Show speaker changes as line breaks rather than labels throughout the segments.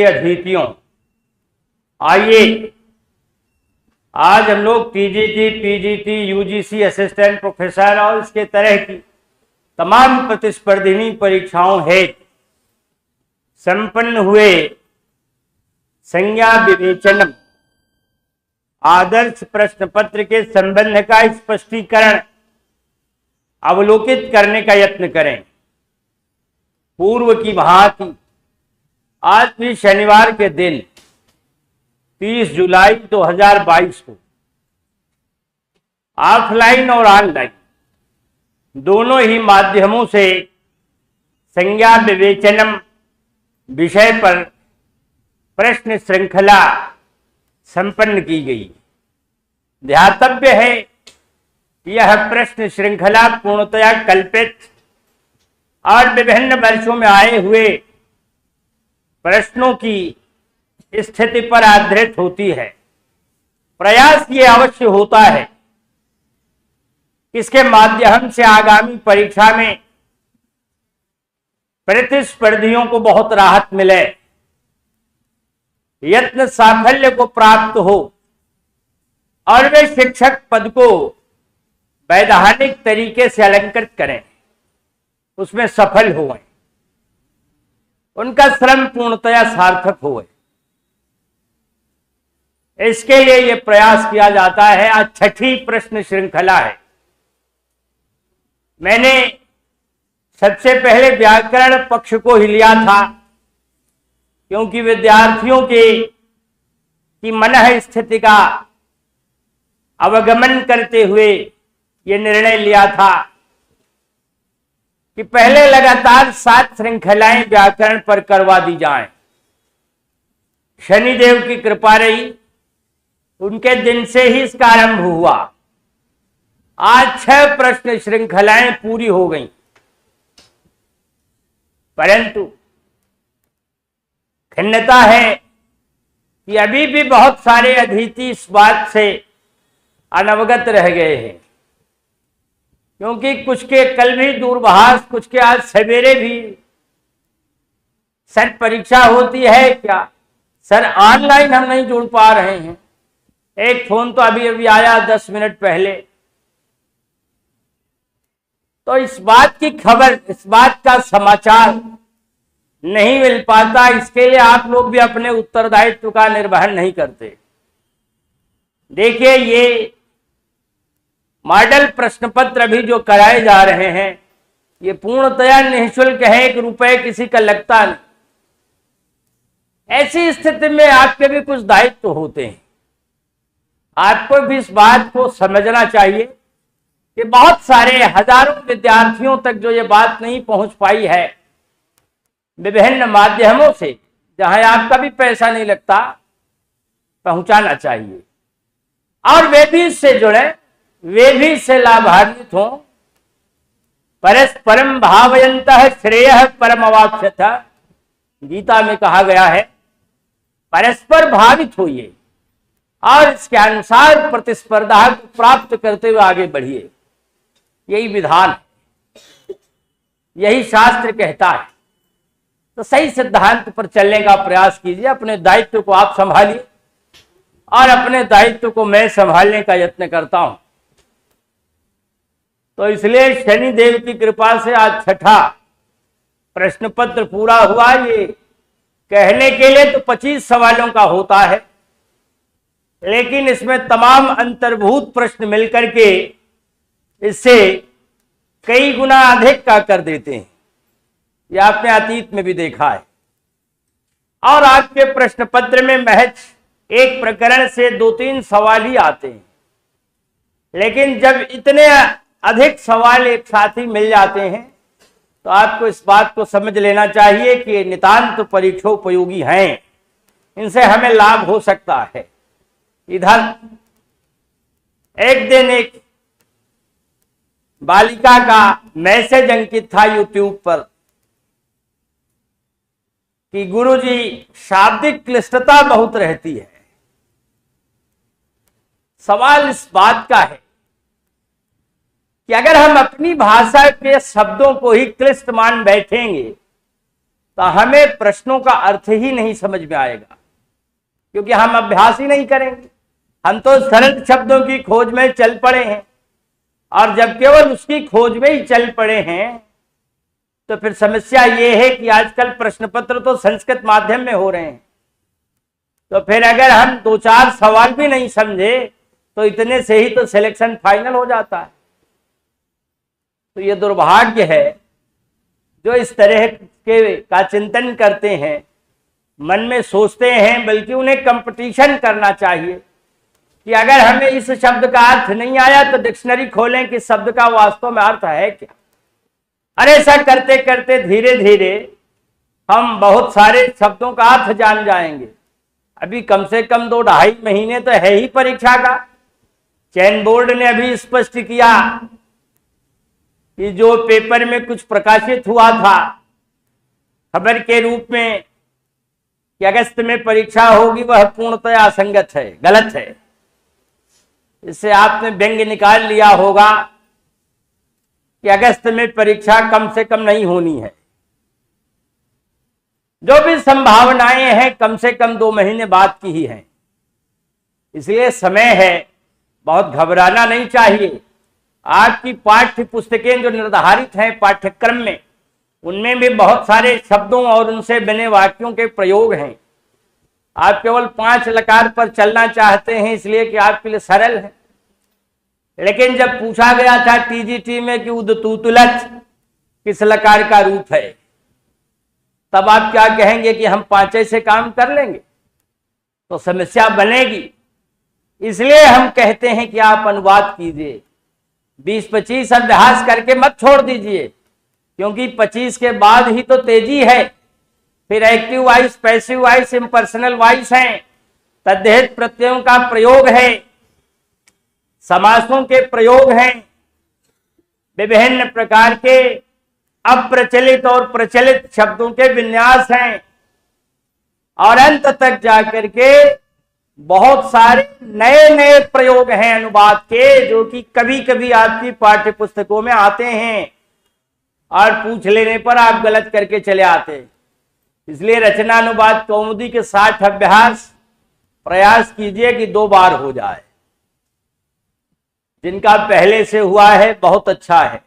अतिथियों, आइए आज हम लोग TGT, PGT, UGC, assistant professor और इसके तरह की तमाम प्रतिस्पर्धी परीक्षाओं हेतु संपन्न हुए संज्ञा विवेचन आदर्श प्रश्न पत्र के संबंध का स्पष्टीकरण अवलोकित करने का यत्न करें। पूर्व की भांति आज भी शनिवार के दिन 30 जुलाई 2022 को ऑफलाइन और ऑनलाइन दोनों ही माध्यमों से संज्ञा विवेचनम विषय पर प्रश्न श्रृंखला संपन्न की गई। ध्यातव्य है यह प्रश्न श्रृंखला पूर्णतया कल्पित और विभिन्न वर्षों में आए हुए प्रश्नों की स्थिति पर आधारित होती है। प्रयास ये अवश्य होता है कि इसके माध्यम से आगामी परीक्षा में प्रतिस्पर्धियों को बहुत राहत मिले, यत्न साफल्य को प्राप्त हो और वे शिक्षक पद को वैधानिक तरीके से अलंकृत करें, उसमें सफल हुए, उनका श्रम पूर्णतया सार्थक हुए। इसके लिए यह प्रयास किया जाता है। आज छठी प्रश्न श्रृंखला है। मैंने सबसे पहले व्याकरण पक्ष को ही लिया था, क्योंकि विद्यार्थियों की मनः स्थिति का अवगमन करते हुए ये निर्णय लिया था कि पहले लगातार 7 श्रृंखलाएं व्याकरण पर करवा दी जाएं। शनिदेव की कृपा रही, उनके दिन से ही इसका आरंभ हुआ। आज 6 प्रश्न श्रृंखलाएं पूरी हो गईं, परंतु खिन्नता है कि अभी भी बहुत सारे अतिथि इस बात से अनवगत रह गए हैं, क्योंकि कुछ के कल भी दूरभाष, कुछ के आज सवेरे भी सर परीक्षा होती है क्या सर, ऑनलाइन हम नहीं जुड़ पा रहे हैं। एक फोन तो अभी अभी आया 10 मिनट पहले। तो इस बात की खबर, इस बात का समाचार नहीं मिल पाता। इसके लिए आप लोग भी अपने उत्तरदायित्व का निर्वहन नहीं करते। देखिए, ये मॉडल प्रश्न पत्र अभी जो कराए जा रहे हैं, ये पूर्णतया निःशुल्क है, 1 रुपए किसी का लगता नहीं। ऐसी स्थिति में आपके भी कुछ दायित्व होते हैं। आपको भी इस बात को समझना चाहिए कि बहुत सारे हजारों विद्यार्थियों तक जो ये बात नहीं पहुंच पाई है, विभिन्न माध्यमों से, जहां आपका भी पैसा नहीं लगता, पहुंचाना चाहिए और वे भी इससे जुड़े, वे भी इससे लाभान्वित हों। परस्परम भावयन्तः श्रेयः परमवाप्स्यथ, गीता में कहा गया है, परस्पर भावित होइए और इसके अनुसार प्रतिस्पर्धा को प्राप्त करते हुए आगे बढ़िए। यही विधान है, यही शास्त्र कहता है। तो सही सिद्धांत पर चलने का प्रयास कीजिए। अपने दायित्व को आप संभालिए और अपने दायित्व को मैं संभालने का यत्न करता हूं। तो इसलिए शनिदेव की कृपा से आज 6ठा प्रश्न पत्र पूरा हुआ। ये कहने के लिए तो 25 सवालों का होता है, लेकिन इसमें तमाम अंतर्भूत प्रश्न मिलकर के इससे कई गुना अधिक का कर देते हैं। यह आपने अतीत में भी देखा है। और आपके प्रश्न पत्र में महज एक प्रकरण से 2-3 सवाल ही आते हैं, लेकिन जब इतने अधिक सवाल एक साथ ही मिल जाते हैं, तो आपको इस बात को समझ लेना चाहिए कि ये नितांत परीक्षोपयोगी हैं, इनसे हमें लाभ हो सकता है। इधर एक दिन एक बालिका का मैसेज अंकित था यूट्यूब पर कि गुरुजी, शाब्दिक क्लिष्टता बहुत रहती है। सवाल इस बात का है कि अगर हम अपनी भाषा के शब्दों को ही क्लिष्ट मान बैठेंगे तो हमें प्रश्नों का अर्थ ही नहीं समझ में आएगा, क्योंकि हम अभ्यास ही नहीं करेंगे। हम तो सरल शब्दों की खोज में चल पड़े हैं, और जब केवल उसकी खोज में ही चल पड़े हैं तो फिर समस्या ये है कि आजकल प्रश्न पत्र तो संस्कृत माध्यम में हो रहे हैं, तो फिर अगर हम 2-4 सवाल भी नहीं समझे तो इतने से ही तो सिलेक्शन फाइनल हो जाता है। तो ये दुर्भाग्य है जो इस तरह के का चिंतन करते हैं, मन में सोचते हैं। बल्कि उन्हें कंपटीशन करना चाहिए कि अगर हमें इस शब्द का अर्थ नहीं आया तो डिक्शनरी खोलें कि शब्द का वास्तव में अर्थ है क्या। अरे ऐसा करते करते धीरे धीरे हम बहुत सारे शब्दों का अर्थ जान जाएंगे। अभी कम से कम 2-2.5 महीने तो है ही परीक्षा का। चयन बोर्ड ने अभी स्पष्ट किया कि जो पेपर में कुछ प्रकाशित हुआ था खबर के रूप में कि अगस्त में परीक्षा होगी, वह पूर्णतः असंगत है, गलत है। इससे आपने व्यंग्य निकाल लिया होगा कि अगस्त में परीक्षा कम से कम नहीं होनी है। जो भी संभावनाएं हैं कम से कम 2 महीने बाद की ही हैं। इसलिए समय है, बहुत घबराना नहीं चाहिए। आपकी पाठ्य पुस्तकें जो निर्धारित हैं पाठ्यक्रम में, उनमें भी बहुत सारे शब्दों और उनसे बने वाक्यों के प्रयोग हैं। आप केवल 5 लकार पर चलना चाहते हैं इसलिए कि आपके लिए सरल है। लेकिन जब पूछा गया था टीजीटी में कि उदतूतुलच किस लकार का रूप है, तब आप क्या कहेंगे कि हम 5 से काम कर लेंगे, तो समस्या बनेगी। इसलिए हम कहते हैं कि आप अनुवाद कीजिए, 20-25 अभ्यास करके मत छोड़ दीजिए, क्योंकि 25 के बाद ही तो तेजी है। फिर active voice, passive voice, impersonal voice हैं, तद्धित प्रत्ययों का प्रयोग है, समासों के प्रयोग हैं, विभिन्न प्रकार के अप्रचलित और प्रचलित शब्दों के विन्यास हैं, और अंत तक जाकर के बहुत सारे नए नए प्रयोग हैं अनुवाद के, जो कि कभी कभी आपकी पाठ्य पुस्तकों में आते हैं और पूछ लेने पर आप गलत करके चले आते हैं। इसलिए रचना अनुवाद कौमुदी के 60 अभ्यास प्रयास कीजिए कि 2 बार हो जाए। जिनका पहले से हुआ है बहुत अच्छा है।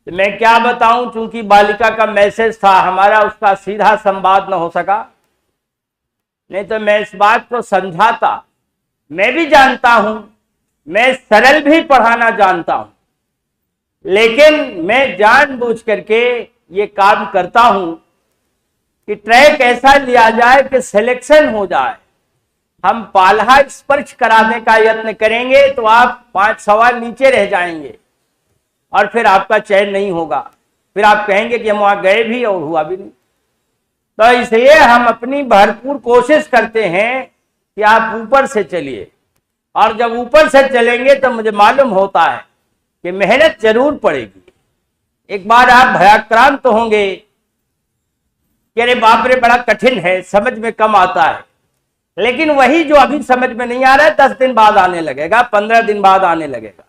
तो मैं क्या बताऊं, चूंकि बालिका का मैसेज था हमारा, उसका सीधा संवाद न हो सका, नहीं तो मैं इस बात को समझाता। मैं भी जानता हूं, मैं सरल भी पढ़ाना जानता हूं, लेकिन मैं जानबूझ करके ये काम करता हूं कि ट्रैक ऐसा लिया जाए कि सिलेक्शन हो जाए। हम पाल्हा स्पर्श कराने का यत्न करेंगे तो आप 5 सवाल नीचे रह जाएंगे और फिर आपका चयन नहीं होगा। फिर आप कहेंगे कि हम वहां गए भी और हुआ भी नहीं। तो इसलिए हम अपनी भरपूर कोशिश करते हैं कि आप ऊपर से चलिए, और जब ऊपर से चलेंगे तो मुझे मालूम होता है कि मेहनत जरूर पड़ेगी। एक बार आप भयाक्रांत तो होंगे कि अरे बाप रे बड़ा कठिन है, समझ में कम आता है। लेकिन वही जो अभी समझ में नहीं आ रहा है 10 दिन बाद आने लगेगा, 15 दिन बाद आने लगेगा,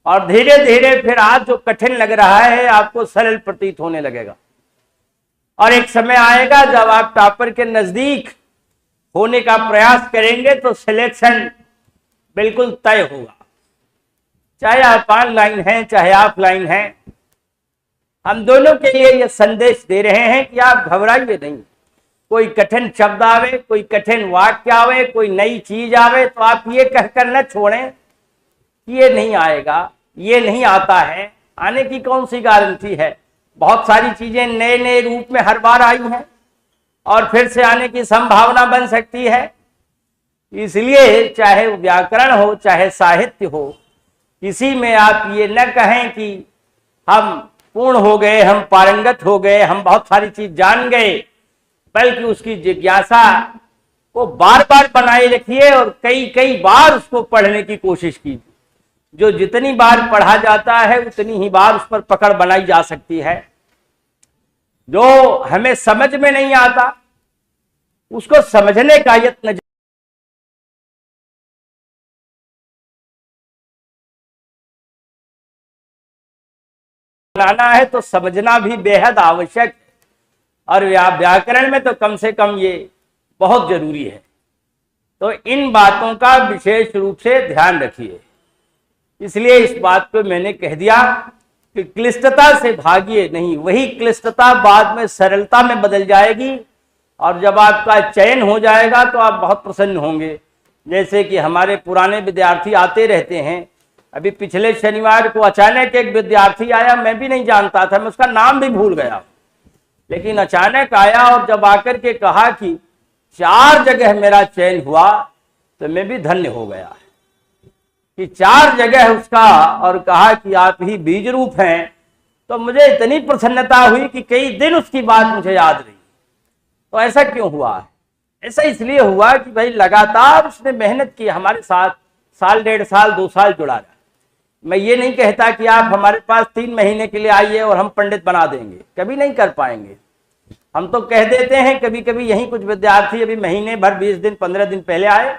और धीरे धीरे फिर आज जो कठिन लग रहा है आपको सरल प्रतीत होने लगेगा। और एक समय आएगा जब आप टॉपर के नजदीक होने का प्रयास करेंगे तो सिलेक्शन बिल्कुल तय होगा। चाहे आप ऑनलाइन हैं चाहे ऑफलाइन हैं, हम दोनों के लिए यह संदेश दे रहे हैं कि आप घबराइए नहीं। कोई कठिन शब्द आवे, कोई कठिन वाक्य आवे, कोई नई चीज आवे, तो आप ये कहकर न छोड़ें कि ये नहीं आएगा, ये नहीं आता है। आने की कौन सी गारंटी है? बहुत सारी चीजें नए नए रूप में हर बार आई हैं और फिर से आने की संभावना बन सकती है। इसलिए चाहे व्याकरण हो चाहे साहित्य हो, किसी में आप ये न कहें कि हम पूर्ण हो गए, हम पारंगत हो गए, हम बहुत सारी चीज जान गए, बल्कि उसकी जिज्ञासा को बार बार बनाए रखिए और कई कई बार उसको पढ़ने की कोशिश कीजिए। जो जितनी बार पढ़ा जाता है उतनी ही बार उस पर पकड़ बनाई जा सकती है। जो हमें समझ में नहीं आता उसको समझने का यत्न बनाना है, तो समझना भी बेहद आवश्यक है। और व्याकरण में तो कम से कम ये बहुत जरूरी है। तो इन बातों का विशेष रूप से ध्यान रखिए। इसलिए इस बात को मैंने कह दिया कि क्लिष्टता से भागिए नहीं, वही क्लिष्टता बाद में सरलता में बदल जाएगी और जब आपका चयन हो जाएगा तो आप बहुत प्रसन्न होंगे। जैसे कि हमारे पुराने विद्यार्थी आते रहते हैं। अभी पिछले शनिवार को अचानक एक विद्यार्थी आया, मैं भी नहीं जानता था, मैं उसका नाम भी भूल गया, लेकिन अचानक आया और जब आकर के कहा कि 4 जगह मेरा चयन हुआ तो मैं भी धन्य हो गया कि 4 जगह उसका, और कहा कि आप ही बीज रूप हैं। तो मुझे इतनी प्रसन्नता हुई कि कई दिन उसकी बात मुझे याद रही। तो ऐसा क्यों हुआ है? ऐसा इसलिए हुआ कि भाई लगातार उसने मेहनत की हमारे साथ, साल 1.5 साल 2 साल जुड़ा रहा। मैं ये नहीं कहता कि आप हमारे पास 3 महीने के लिए आइए और हम पंडित बना देंगे, कभी नहीं कर पाएंगे। हम तो कह देते हैं, कभी कभी यहीं कुछ विद्यार्थी अभी महीने भर 20 दिन 15 दिन पहले आए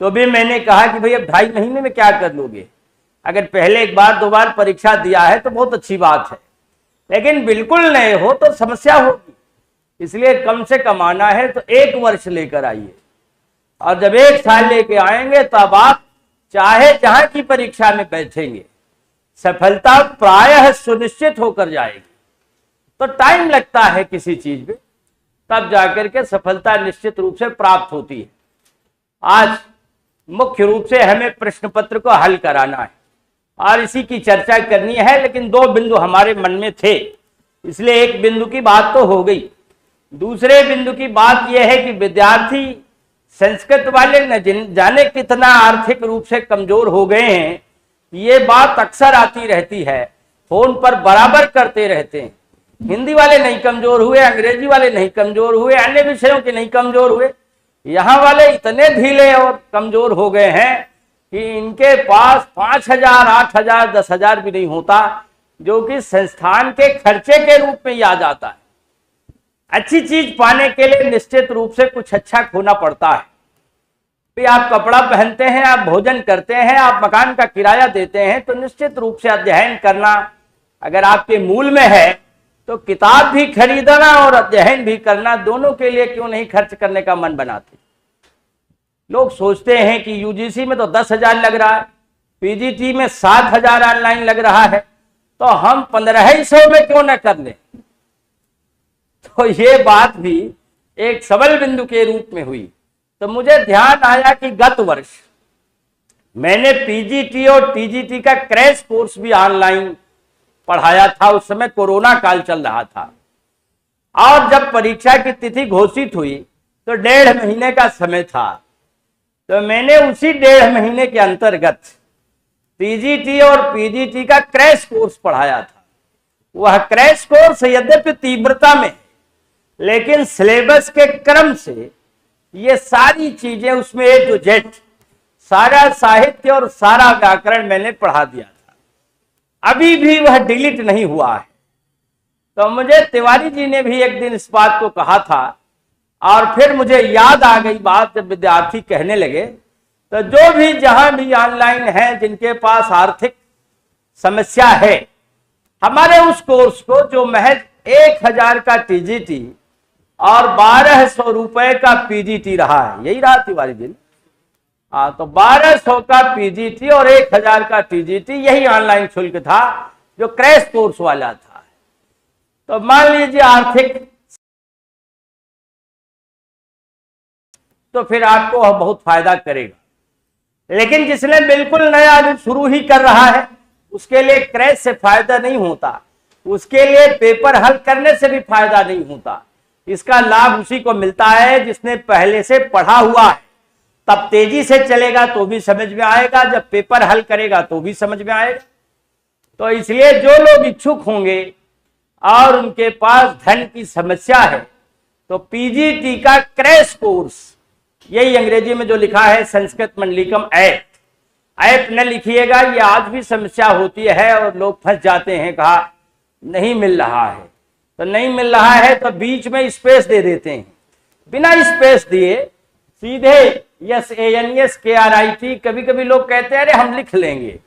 तो भी मैंने कहा कि भाई अब 2.5 महीने में क्या कर लोगे? अगर पहले 1 बार 2 बार परीक्षा दिया है तो बहुत अच्छी बात है, लेकिन बिल्कुल नए हो तो समस्या होगी। इसलिए कम से कम आना है तो 1 वर्ष लेकर आइए, और जब 1 साल लेके आएंगे तब आप चाहे जहां की परीक्षा में बैठेंगे सफलता प्रायः सुनिश्चित होकर जाएगी। तो टाइम लगता है किसी चीज में, तब जाकर के सफलता निश्चित रूप से प्राप्त होती है। आज मुख्य रूप से हमें प्रश्न पत्र को हल कराना है और इसी की चर्चा करनी है, लेकिन 2 बिंदु हमारे मन में थे, इसलिए 1 बिंदु की बात तो हो गई। दूसरे बिंदु की बात यह है कि विद्यार्थी संस्कृत वाले न जाने कितना आर्थिक रूप से कमजोर हो गए हैं। ये बात अक्सर आती रहती है, फोन पर बराबर करते रहते हैं। हिंदी वाले नहीं कमजोर हुए, अंग्रेजी वाले नहीं कमजोर हुए, अन्य विषयों के नहीं कमजोर हुए, यहाँ वाले इतने ढीले और कमजोर हो गए हैं कि इनके पास 5,000 8,000 10,000 भी नहीं होता, जो कि संस्थान के खर्चे के रूप में याद आता है। अच्छी चीज पाने के लिए निश्चित रूप से कुछ अच्छा खोना पड़ता है। भी आप कपड़ा पहनते हैं, आप भोजन करते हैं, आप मकान का किराया देते हैं, तो निश्चित रूप से अध्ययन करना अगर आपके मूल में है तो किताब भी खरीदना और अध्ययन भी करना, दोनों के लिए क्यों नहीं खर्च करने का मन बनाते। लोग सोचते हैं कि यूजीसी में तो 10,000 लग रहा है, पीजीटी में 7,000 ऑनलाइन लग रहा है, तो हम 1500 में क्यों न कर लें। तो ये बात भी एक सबल बिंदु के रूप में हुई। तो मुझे ध्यान आया कि गत वर्ष मैंने पीजीटी और टीजीटी का क्रैश कोर्स भी ऑनलाइन पढ़ाया था। उस समय कोरोना काल चल रहा था और जब परीक्षा की तिथि घोषित हुई तो 1.5 महीने का समय था। तो मैंने उसी 1.5 महीने के अंतर्गत टीजीटी और पीजीटी का क्रैश कोर्स पढ़ाया था। वह क्रैश कोर्स यद्यपि तीव्रता में, लेकिन सिलेबस के क्रम से ये सारी चीजें उसमें A to Z, सारा साहित्य और सारा व्याकरण मैंने पढ़ा दिया था। अभी भी वह डिलीट नहीं हुआ है। तो मुझे तिवारी जी ने भी एक दिन इस बात को कहा था और फिर मुझे याद आ गई बात जब विद्यार्थी कहने लगे। तो जो भी जहां भी ऑनलाइन है, जिनके पास आर्थिक समस्या है, हमारे उस कोर्स को जो महज 1,000 का टीजीटी और 1,200 रुपए का पीजीटी रहा है, यही रहा तिवारी जी। तो 1,200 का पीजीटी और 1,000 का टीजीटी, यही ऑनलाइन शुल्क था जो क्रैश कोर्स वाला था। तो मान लीजिए आर्थिक, तो फिर आपको बहुत फायदा करेगा। लेकिन जिसने बिल्कुल नया शुरू ही कर रहा है, उसके लिए क्रैश से फायदा नहीं होता, उसके लिए पेपर हल करने से भी फायदा नहीं होता। इसका लाभ उसी को मिलता है जिसने पहले से पढ़ा हुआ है। तब तेजी से चलेगा तो भी समझ में आएगा, जब पेपर हल करेगा तो भी समझ में आएगा। तो इसलिए जो लोग इच्छुक होंगे और उनके पास धन की समस्या है, तो पीजीटी का क्रैश कोर्स, यही अंग्रेजी में जो लिखा है संस्कृत मंडलिकम ऐप न लिखिएगा। ये आज भी समस्या होती है और लोग फंस जाते हैं, कहा नहीं मिल रहा है। तो नहीं मिल रहा है तो बीच में स्पेस दे देते हैं, बिना स्पेस दिए सीधे SANSKRIT। कभी कभी लोग कहते हैं अरे हम लिख लेंगे,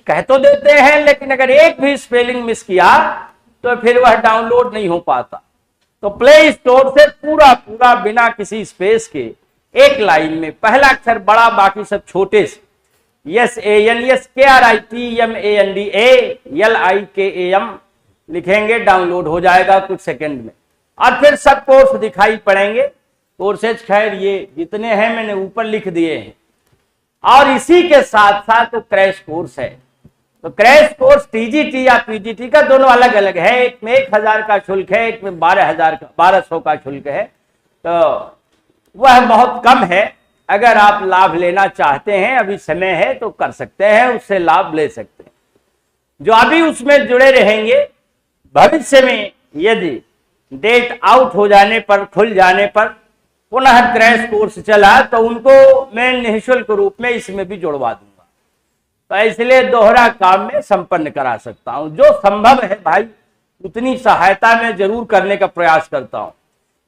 कह तो देते हैं, लेकिन अगर एक भी स्पेलिंग मिस किया तो फिर वह डाउनलोड नहीं हो पाता। तो प्ले स्टोर से पूरा पूरा बिना किसी स्पेस के एक लाइन में पहला अक्षर बड़ा, बाकी सब छोटे से SANSKRITMANDALIKAM लिखेंगे, डाउनलोड हो जाएगा कुछ सेकंड में। और फिर सब कोर्स दिखाई पड़ेंगे। कोर्सेज खैर ये जितने हैं मैंने ऊपर लिख दिए हैं। और इसी के साथ साथ तो क्रैश कोर्स है। तो क्रैश कोर्स TGT या PGT का दोनों अलग अलग है। एक में 1000 का शुल्क है, एक में 1200 का शुल्क है। तो वह बहुत कम है। अगर आप लाभ लेना चाहते हैं, अभी समय है तो कर सकते हैं, उससे लाभ ले सकते हैं। जो अभी उसमें जुड़े रहेंगे, भविष्य में यदि डेट आउट हो जाने पर, खुल जाने पर पुनः क्रैश कोर्स चला तो उनको मैं निःशुल्क रूप में इसमें भी जुड़वा दूंगा। तो इसलिए दोहरा काम में संपन्न करा सकता हूं। जो संभव है भाई उतनी सहायता मैं जरूर करने का प्रयास करता हूं,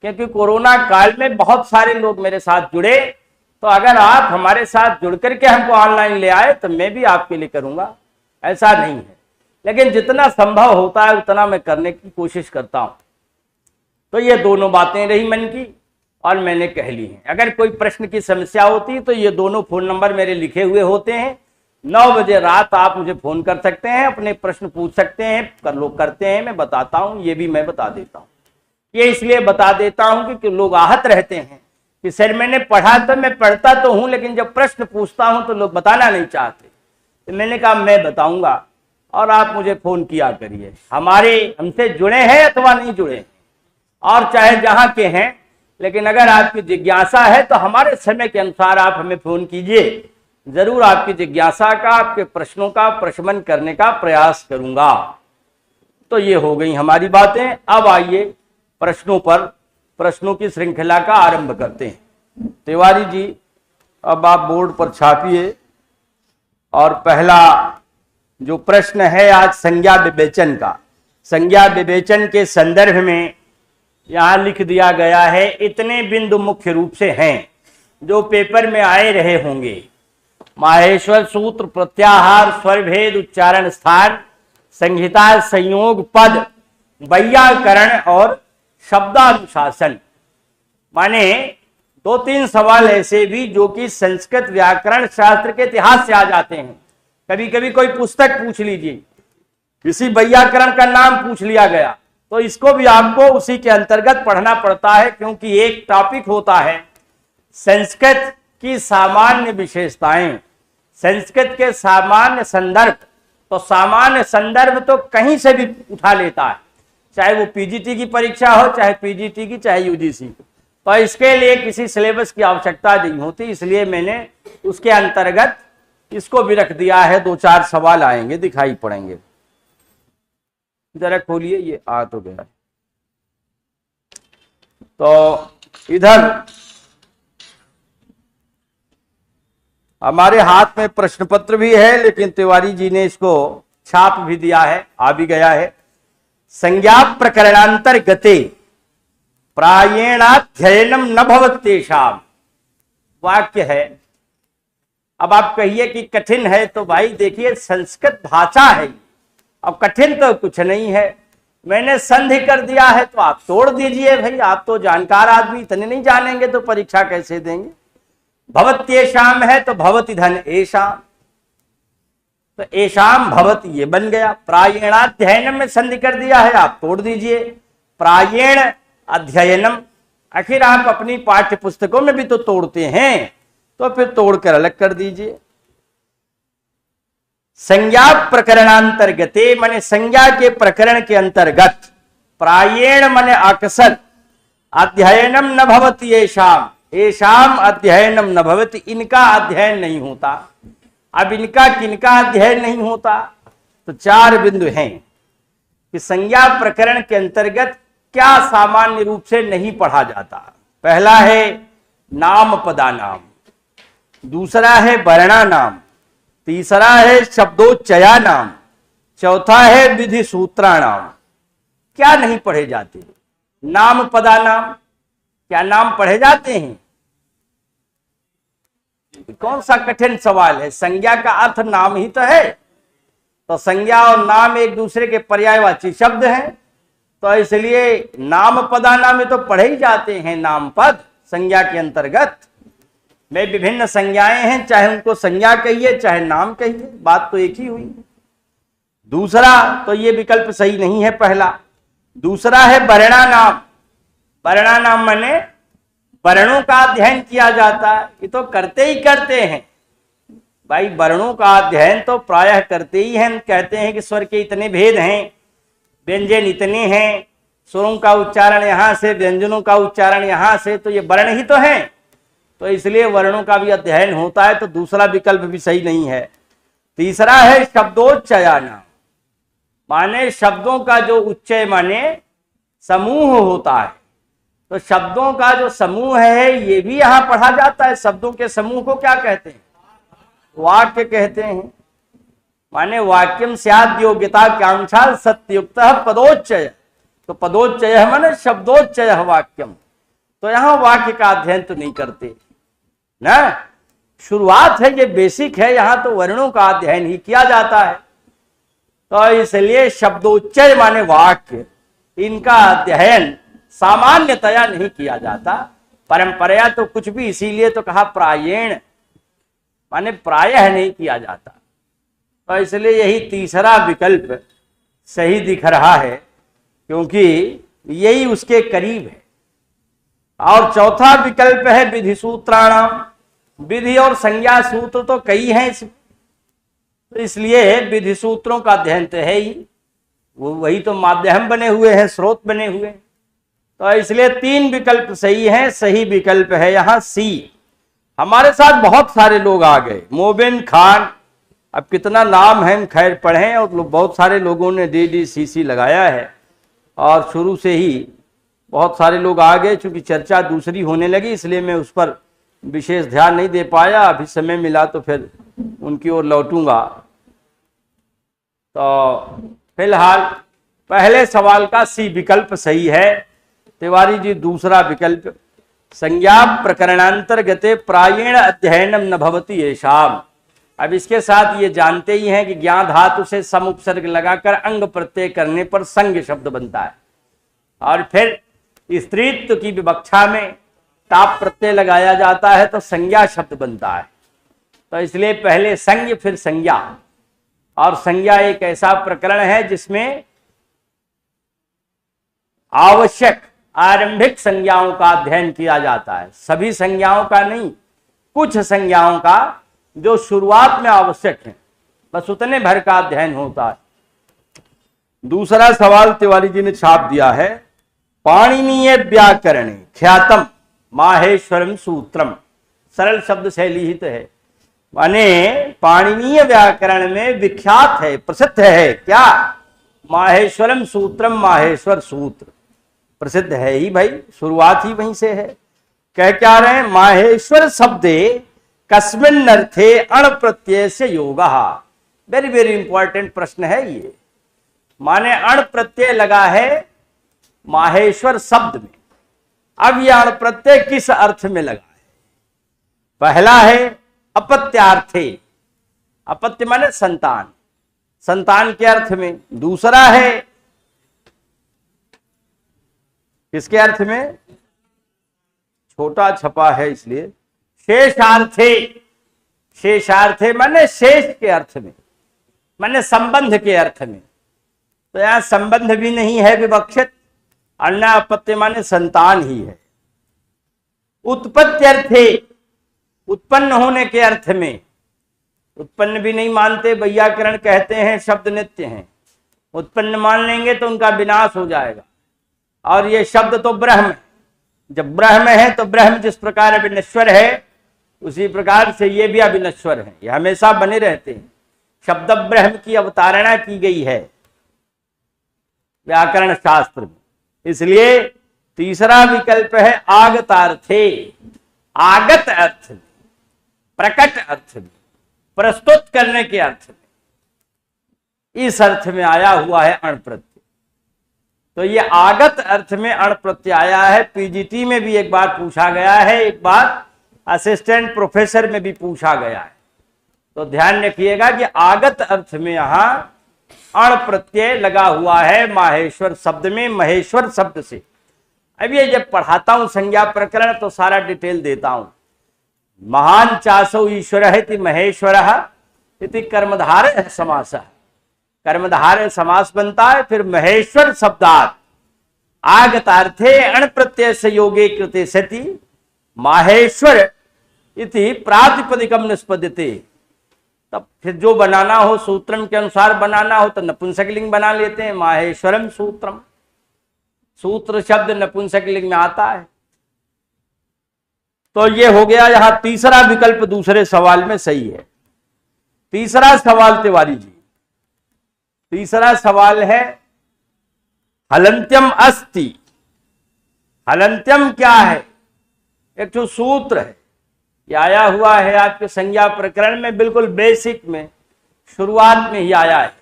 क्योंकि कोरोना काल में बहुत सारे लोग मेरे साथ जुड़े। तो अगर आप हमारे साथ जुड़ करके हमको ऑनलाइन ले आए तो मैं भी आपके लिए करूंगा, ऐसा नहीं है। लेकिन जितना संभव होता है उतना मैं करने की कोशिश करता हूं। तो ये दोनों बातें रही मन की और मैंने कह ली हैं। अगर कोई प्रश्न की समस्या होती तो ये दोनों फोन नंबर मेरे लिखे हुए होते हैं। 9 बजे रात आप मुझे फोन कर सकते हैं, अपने प्रश्न पूछ सकते हैं। कर लोग करते हैं, मैं बताता हूं, ये भी मैं बता देता हूं। ये इसलिए बता देता हूं कि लोग आहत रहते हैं कि सर मैंने पढ़ा तो, मैं पढ़ता तो हूं, लेकिन जब प्रश्न पूछता हूं तो लोग बताना नहीं चाहते। तो मैंने कहा मैं बताऊंगा और आप मुझे फोन किया करिए। हमसे जुड़े हैं अथवा नहीं जुड़े हैं, और चाहे जहां के हैं, लेकिन अगर आपकी जिज्ञासा है तो हमारे समय के अनुसार आप हमें फोन कीजिए। जरूर आपकी जिज्ञासा का, आपके प्रश्नों का प्रशमन करने का प्रयास करूंगा। तो ये हो गई हमारी बातें। अब आइए प्रश्नों पर, प्रश्नों की श्रृंखला का आरंभ करते हैं। तिवारी जी अब आप बोर्ड पर छापिए। और पहला जो प्रश्न है आज संज्ञा विवेचन का। संज्ञा विवेचन के संदर्भ में यहां लिख दिया गया है, इतने बिंदु मुख्य रूप से हैं जो पेपर में आए रहे होंगे। माहेश्वर सूत्र, प्रत्याहार, स्वरभेद, उच्चारण स्थान, संहिता, संयोग, पद, वैयाकरण और शब्दानुशासन। माने 2-3 सवाल ऐसे भी जो कि संस्कृत व्याकरण शास्त्र के इतिहास से आ जाते हैं। कभी कभी कोई पुस्तक पूछ लीजिए, किसी वैयाकरण का नाम पूछ लिया गया, तो इसको भी आपको उसी के अंतर्गत पढ़ना पड़ता है, क्योंकि एक टॉपिक होता है संस्कृत की सामान्य विशेषताएं, संस्कृत के सामान्य संदर्भ। तो सामान्य संदर्भ तो कहीं से भी उठा लेता है, चाहे वो PGT की परीक्षा हो, चाहे PGT की, चाहे UGC। तो इसके लिए किसी सिलेबस की आवश्यकता नहीं होती, इसलिए मैंने उसके अंतर्गत इसको भी रख दिया है। 2-4 सवाल आएंगे, दिखाई पड़ेंगे। जरा खोलिए, ये आ तो गया। तो इधर हमारे हाथ में प्रश्न पत्र भी है, लेकिन तिवारी जी ने इसको छाप भी दिया है, आ भी गया है। संज्ञा प्रकरणांतर्गते प्रायेणाध्ययनम न भवत्येषाम् वाक्य है। अब आप कहिए कि कठिन है, तो भाई देखिए संस्कृत भाषा है, अब कठिन तो कुछ नहीं है। मैंने संधि कर दिया है तो आप तोड़ दीजिए भाई, आप तो जानकार आदमी, इतने नहीं जानेंगे तो परीक्षा कैसे देंगे। भवत्येषाम है तो भवति धन एषाम, तो एषाम भवति ये बन गया। प्रायेणाध्ययनम में संधि कर दिया है, आप तोड़ दीजिए। प्रायेण अध्ययनम, आखिर आप अपनी पाठ्य पुस्तकों में भी तो तोड़ते हैं, तो फिर तोड़कर अलग कर दीजिए। संज्ञा प्रकरणांतर्गते माने संज्ञा के प्रकरण के अंतर्गत, प्रायेण माने अक्सर, अध्ययनम न भवति येषाम, येषाम अध्ययनम न भवति, इनका अध्ययन नहीं होता। अब इनका किनका अध्ययन नहीं होता, तो 4 बिंदु हैं कि संज्ञा प्रकरण के अंतर्गत क्या सामान्य रूप से नहीं पढ़ा जाता। पहला है नाम पदानाम, दूसरा है वर्णा नाम, तीसरा है शब्दोच्चया नाम, चौथा है विधि सूत्राणाम। क्या नहीं पढ़े जाते? नाम पदानाम, क्या नाम पढ़े जाते हैं? कौन सा कठिन सवाल है? संज्ञा का अर्थ नाम ही तो है, तो संज्ञा और नाम एक दूसरे के पर्यायवाची शब्द हैं, तो इसलिए नाम पदाना में तो पढ़े ही जाते हैं नाम पद संज्ञा के अंतर्गत में विभिन्न संज्ञाएं हैं, चाहे उनको संज्ञा कहिए चाहे नाम कहिए, बात तो एक ही हुई। दूसरा तो ये विकल्प सही नहीं है पहला। दूसरा है वर्णा नाम। वर्णा नाम माने वर्णों का अध्ययन किया जाता है, ये तो करते ही करते हैं भाई, वर्णों का अध्ययन तो प्रायः करते ही हैं। कहते हैं कि स्वर के इतने भेद हैं, व्यंजन इतने हैं, स्वरों का उच्चारण यहां से, व्यंजनों का उच्चारण यहां से, तो ये वर्ण ही तो हैं, तो इसलिए वर्णों का भी अध्ययन होता है। तो दूसरा विकल्प भी सही नहीं है। तीसरा है शब्दोच्चयानाम, माने शब्दों का जो उच्चय माने समूह होता है, तो शब्दों का जो समूह है ये भी यहां पढ़ा जाता है। शब्दों के समूह को क्या कहते हैं? वाक्य कहते हैं। माने वाक्यम स्याद् योग्यता कांक्षा सत्युक्त पदोच्चय, तो पदोच्चय माने शब्दोच्चय वाक्यम, तो यहां वाक्य का अध्ययन तो नहीं करते ना, शुरुआत है, ये बेसिक है, यहां तो वर्णों का अध्ययन ही किया जाता है। तो इसलिए शब्दोच्चय माने वाक्य, इनका अध्ययन सामान्यतया नहीं किया जाता, परंपराया तो कुछ भी, इसीलिए तो कहा प्रायेण, माने प्रायः नहीं किया जाता। तो इसलिए यही तीसरा विकल्प सही दिख रहा है, क्योंकि यही उसके करीब है। और चौथा विकल्प है विधि सूत्राणाम। विधि और संज्ञा सूत्र तो कई हैं इसमें, तो इसलिए विधि सूत्रों का अध्ययन तो है ही, वो वही तो माध्यम बने हुए हैं, स्रोत बने हुए हैं। तो इसलिए तीन विकल्प सही हैं। सही विकल्प है यहां सी। हमारे साथ बहुत सारे लोग आ गए, मोबिन खान, अब कितना नाम है हम खैर पढ़ें, और बहुत सारे लोगों ने DDCC लगाया है और शुरू से ही बहुत सारे लोग आ गए। चूंकि चर्चा दूसरी होने लगी इसलिए मैं उस पर विशेष ध्यान नहीं दे पाया, अभी समय मिला तो फिर उनकी ओर लौटूंगा। तो फिलहाल पहले सवाल का सी विकल्प सही है। तिवारी जी दूसरा विकल्प, संज्ञा प्रकरणांतर्गते प्रायेण अध्ययनम न भवति येषाम। अब इसके साथ ये जानते ही हैं कि ज्ञा धातु से सम उपसर्ग लगाकर अंग प्रत्यय करने पर संज्ञ शब्द बनता है, और फिर स्त्रीत्व की विवक्षा में ताप प्रत्यय लगाया जाता है तो संज्ञा शब्द बनता है। तो इसलिए पहले संज्ञ फिर संज्ञा, और संज्ञा एक ऐसा प्रकरण है जिसमें आवश्यक आरंभिक संज्ञाओं का अध्ययन किया जाता है, सभी संज्ञाओं का नहीं, कुछ संज्ञाओं का जो शुरुआत में आवश्यक है, बस उतने भर का अध्ययन होता है। दूसरा सवाल तिवारी जी ने छाप दिया है, पाणिनीय व्याकरण ख्यातम माहेश्वरम सूत्रम, सरल शब्द शैली ही तो है, माने पाणिनीय व्याकरण में विख्यात है, प्रसिद्ध है क्या? माहेश्वरम सूत्रम, माहेश्वर सूत्र प्रसिद्ध है ही भाई, शुरुआत ही वहीं से है। कह क्या रहे हैं? माहेश्वर शब्दे कस्मिन् अर्थे अण प्रत्यय से योगः। वेरी वेरी इंपॉर्टेंट प्रश्न है ये। माने अण प्रत्यय लगा है माहेश्वर शब्द में। अब यह अण प्रत्यय किस अर्थ में लगा है? पहला है अपत्यार्थे, अपत्य माने संतान, संतान के अर्थ में। दूसरा है किसके अर्थ में? छोटा छपा है इसलिए शेषार्थे, शेषार्थे माने शेष के अर्थ में, माने संबंध के अर्थ में। तो यहां संबंध भी नहीं है विवक्षित, अन्य अपत्य माने संतान ही है। उत्पत्त्यर्थे, उत्पन्न होने के अर्थ में, उत्पन्न भी नहीं मानते, वैयाकरण कहते हैं शब्द नित्य हैं, उत्पन्न मान लेंगे तो उनका विनाश हो जाएगा। और ये शब्द तो ब्रह्म है, जब ब्रह्म है तो ब्रह्म जिस प्रकार अविनश्वर है उसी प्रकार से ये भी अविनश्वर है, ये हमेशा बने रहते हैं। शब्द ब्रह्म की अवतारणा की गई है व्याकरण शास्त्र में। इसलिए तीसरा विकल्प है आगतार्थे, आगत अर्थ में, प्रकट अर्थ में, प्रस्तुत करने के अर्थ में, इस अर्थ में आया हुआ है अण प्रत्यय। तो ये आगत अर्थ में अण प्रत्यय आया है। पीजीटी में भी एक बार पूछा गया है, एक बार असिस्टेंट प्रोफेसर में भी पूछा गया है। तो ध्यान रखिएगा कि आगत अर्थ में यहां अण प्रत्यय लगा हुआ है माहेश्वर शब्द में, महेश्वर शब्द से। अब ये जब पढ़ाता हूं संज्ञा प्रकरण तो सारा डिटेल देता हूं। महान चासो ईश्वर है महेश्वर इति कर्मधारय समास, कर्मधारय समास बनता है। फिर महेश्वर शब्दात आगतार्थे अण प्रत्यय से योगे कृते सति माहेश्वर इति प्रातिपदिकम निष्पद्यते। तब फिर जो बनाना हो सूत्रम के अनुसार बनाना हो तो नपुंसकलिंग बना लेते हैं, माहेश्वरम सूत्रम। सूत्र शब्द नपुंसकलिंग में आता है। तो ये हो गया, यहां तीसरा विकल्प दूसरे सवाल में सही है। तीसरा सवाल तिवारी जी, तीसरा सवाल है हलंत्यम अस्ति। हलंत्यम क्या है? एक तो सूत्र है, ये आया हुआ है आपके संज्ञा प्रकरण में, बिल्कुल बेसिक में, शुरुआत में ही आया है।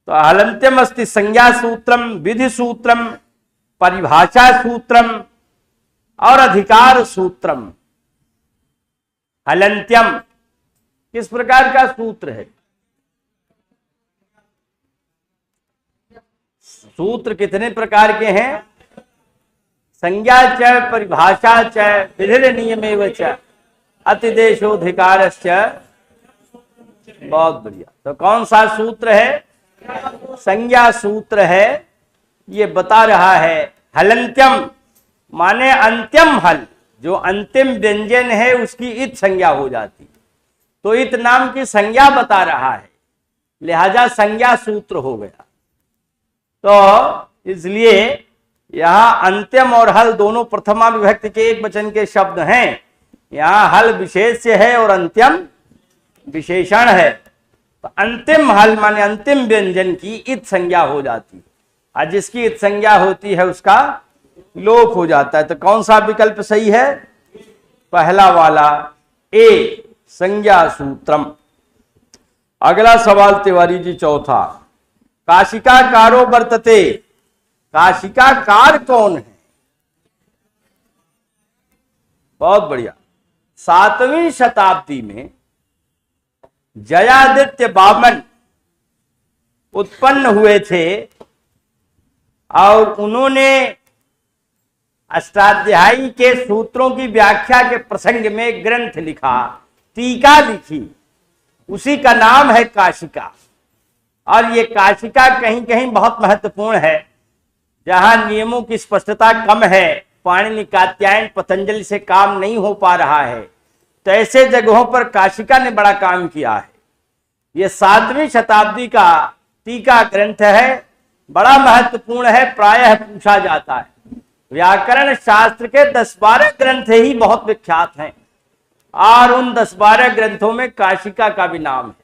तो हलंत्यम अस्ति संज्ञा सूत्रम, विधि सूत्रम, परिभाषा सूत्रम और अधिकार सूत्रम। हलंत्यम किस प्रकार का सूत्र है? सूत्र कितने प्रकार के हैं? संज्ञा च, परिभाषा च, विधि नियमेव च, अतिदेशोधिकारश्च। बहुत बढ़िया। तो कौन सा सूत्र है? संज्ञा सूत्र है। ये बता रहा है हलंत्यम माने अंत्यम हल, जो अंतिम व्यंजन है उसकी इत संज्ञा हो जाती, तो इत नाम की संज्ञा बता रहा है, लिहाजा संज्ञा सूत्र हो गया। तो इसलिए यहां अंत्यम और हल दोनों प्रथमा विभक्ति के एक वचन के शब्द हैं। यहां हल विशेष्य है और अंत्यम विशेषण है। तो अंतिम हल माने अंतिम व्यंजन की इत संज्ञा हो जाती है, और जिसकी इत संज्ञा होती है उसका लोप हो जाता है। तो कौन सा विकल्प सही है? पहला वाला, ए संज्ञा सूत्रम। अगला सवाल तिवारी जी चौथा, काशिका कारो वर्तते। काशिका कार कौन है? बहुत बढ़िया। 7वीं शताब्दी में जयादित्य बामन उत्पन्न हुए थे और उन्होंने अष्टाध्यायी के सूत्रों की व्याख्या के प्रसंग में ग्रंथ लिखा, टीका लिखी, उसी का नाम है काशिका। और ये काशिका कहीं कहीं बहुत महत्वपूर्ण है, जहां नियमों की स्पष्टता कम है, पाणिनि कात्यायन पतंजलि से काम नहीं हो पा रहा है, तो ऐसे जगहों पर काशिका ने बड़ा काम किया है। ये 7वीं शताब्दी का टीका ग्रंथ है, बड़ा महत्वपूर्ण है, प्रायः पूछा जाता है। व्याकरण शास्त्र के 10-12 ग्रंथ ही बहुत विख्यात हैं और उन 10-12 ग्रंथों में काशिका का भी नाम है।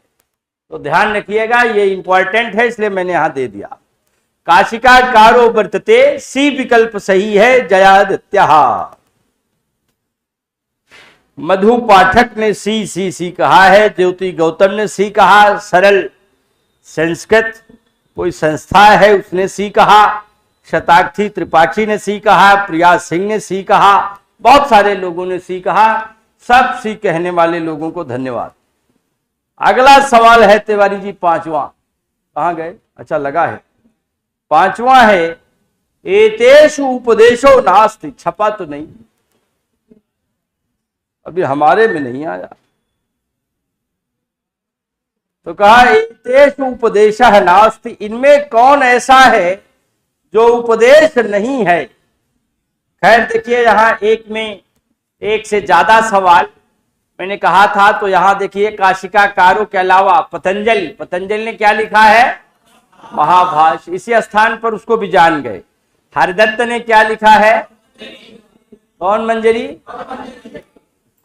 तो ध्यान रखिएगा, ये इंपॉर्टेंट है, इसलिए मैंने यहां दे दिया। काशिका कारो वर्तते, सी विकल्प सही है, जयादित्य। मधु पाठक ने सी कहा है, ज्योति गौतम ने सी कहा, सरल संस्कृत कोई संस्था है उसने सी कहा, शतार्थी त्रिपाठी ने सी कहा, प्रिया सिंह ने सी कहा, बहुत सारे लोगों ने सी कहा। सब सी कहने वाले लोगों को धन्यवाद। अगला सवाल है तिवारी जी 5वां, कहां गए? अच्छा लगा है, 5वां है एतेषु उपदेशो नास्ति। छपा तो नहीं, अभी हमारे में नहीं आया। तो कहा एतेषु उपदेशः नास्ति, इनमें कौन ऐसा है जो उपदेश नहीं है। खैर देखिए, यहां एक में एक से ज्यादा सवाल मैंने कहा था, तो यहां देखिए काशिका कारो के अलावा पतंजलि ने क्या लिखा है? महाभाष्य। इसी स्थान पर उसको भी जान गए। हरिदत्त ने क्या लिखा है? कौन मंजरी?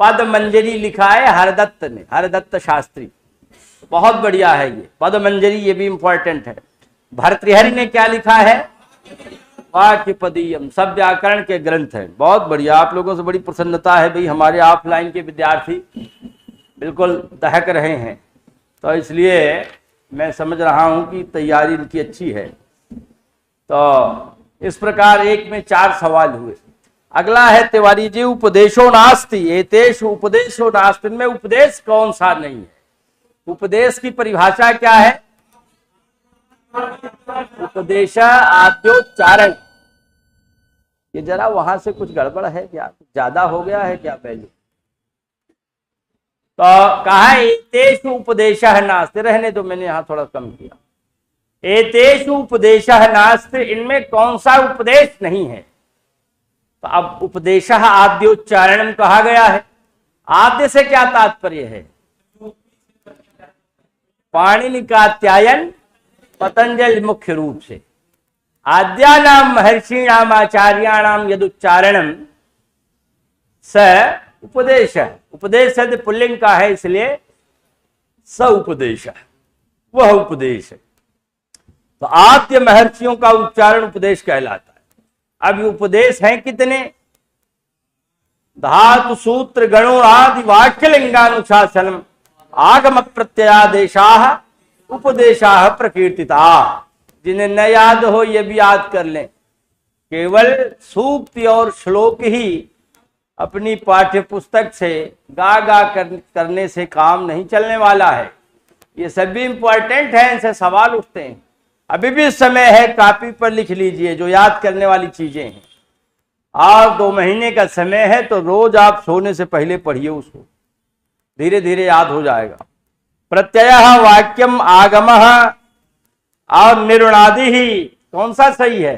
पद मंजरी लिखा है हरदत्त ने, हरदत्त शास्त्री। बहुत बढ़िया है ये पद मंजरी, ये भी इंपॉर्टेंट है। भर्तृहरि ने क्या लिखा है? वाक्यपदीयम। सब व्याकरण के ग्रंथ हैं, बहुत बढ़िया। आप लोगों से बड़ी प्रसन्नता है भाई, हमारे ऑफलाइन के विद्यार्थी बिल्कुल दहक रहे हैं, तो इसलिए मैं समझ रहा हूं कि तैयारी इनकी अच्छी है। तो इस प्रकार एक में 4 सवाल हुए। अगला है तिवारी जी उपदेशो नास्ति, एतेषु उपदेशो नास्ति, में उपदेश कौन सा नहीं है? उपदेश की परिभाषा क्या है? उपदेश आद्योच्चारण। ये जरा वहां से कुछ गड़बड़ है क्या, ज्यादा हो गया है क्या पहले? तो कहा एतेषु उपदेशः नास्ति, रहने दो, मैंने यहां थोड़ा कम किया। एतेषु उपदेशः नास्ति, इनमें कौन सा उपदेश नहीं है? तो अब उपदेशः आद्योच्चारणम कहा गया है। आद्य से क्या तात्पर्य है? पाणिनि कात्यायन पतंजलि मुख्य रूप से। आद्यानाम महर्षिणाम आचार्याणाम यदुच्चारणम स उपदेश। उपदेश शब्द पुल्लिंग का है, इसलिए स उपदेश, वह उपदेश है। तो आद्य महर्षियों का उच्चारण उपदेश कहलाता है। अब उपदेश हैं कितने? धातु सूत्र गणों आदि वाक्य लिंगानुशासनम आगम प्रत्ययादेशा उपदेशा प्रकीर्तिता। जिन्हें न याद हो ये भी याद कर लें। केवल सूक्ति और श्लोक ही अपनी पाठ्य पुस्तक से गा गा करने से काम नहीं चलने वाला है। ये सभी इंपॉर्टेंट है, इनसे सवाल उठते हैं। अभी भी समय है, कॉपी पर लिख लीजिए जो याद करने वाली चीजें हैं। और 2 महीने का समय है, तो रोज आप सोने से पहले पढ़िए उसको, धीरे धीरे याद हो जाएगा। प्रत्ययः वाक्यम आगमः और निर्णादि ही कौन सा सही है?